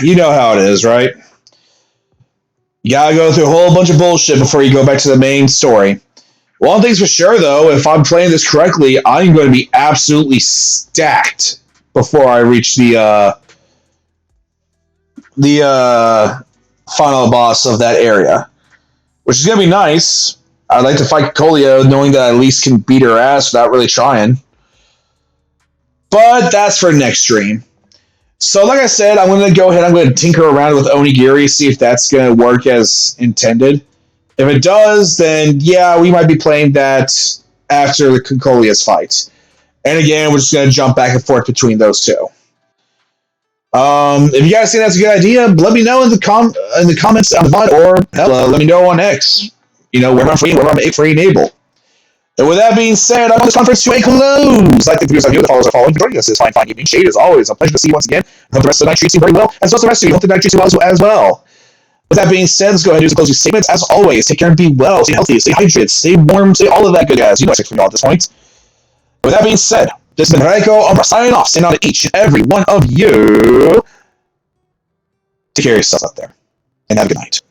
you know how it is, right? You gotta go through a whole bunch of bullshit before you go back to the main story. One thing's for sure, though, if I'm playing this correctly, I'm going to be absolutely stacked before I reach the final boss of that area, which is going to be nice. I'd like to fight Colia knowing that I at least can beat her ass without really trying. But that's for next stream. So like I said, I'm going to go ahead, I'm going to tinker around with Onigiri, see if that's going to work as intended. If it does, then yeah, we might be playing that after the Colia's fight. And again, we're just going to jump back and forth between those two. If you guys think that's a good idea, let me know in the comments on the VOD, or hell, let me know on X. You know, where I'm free and where I'm free and able. And with that being said, I want this conference to a close. Like the viewers of you, the followers are following. Joining us this fine evening. Shade, as always, a pleasure to see you once again. I hope the rest of the night treats you very well, as well as the rest of you. Hope the night treats you well as well. With that being said, let's go ahead and do some closing statements. As always, take care and be well. Stay healthy, stay hydrated, stay warm, stay all of that good, guys. You know it's from y'all at this point. With that being said, this has been Reiko. I'm signing off, saying on to each and every one of you. Take care of yourselves out there, and have a good night.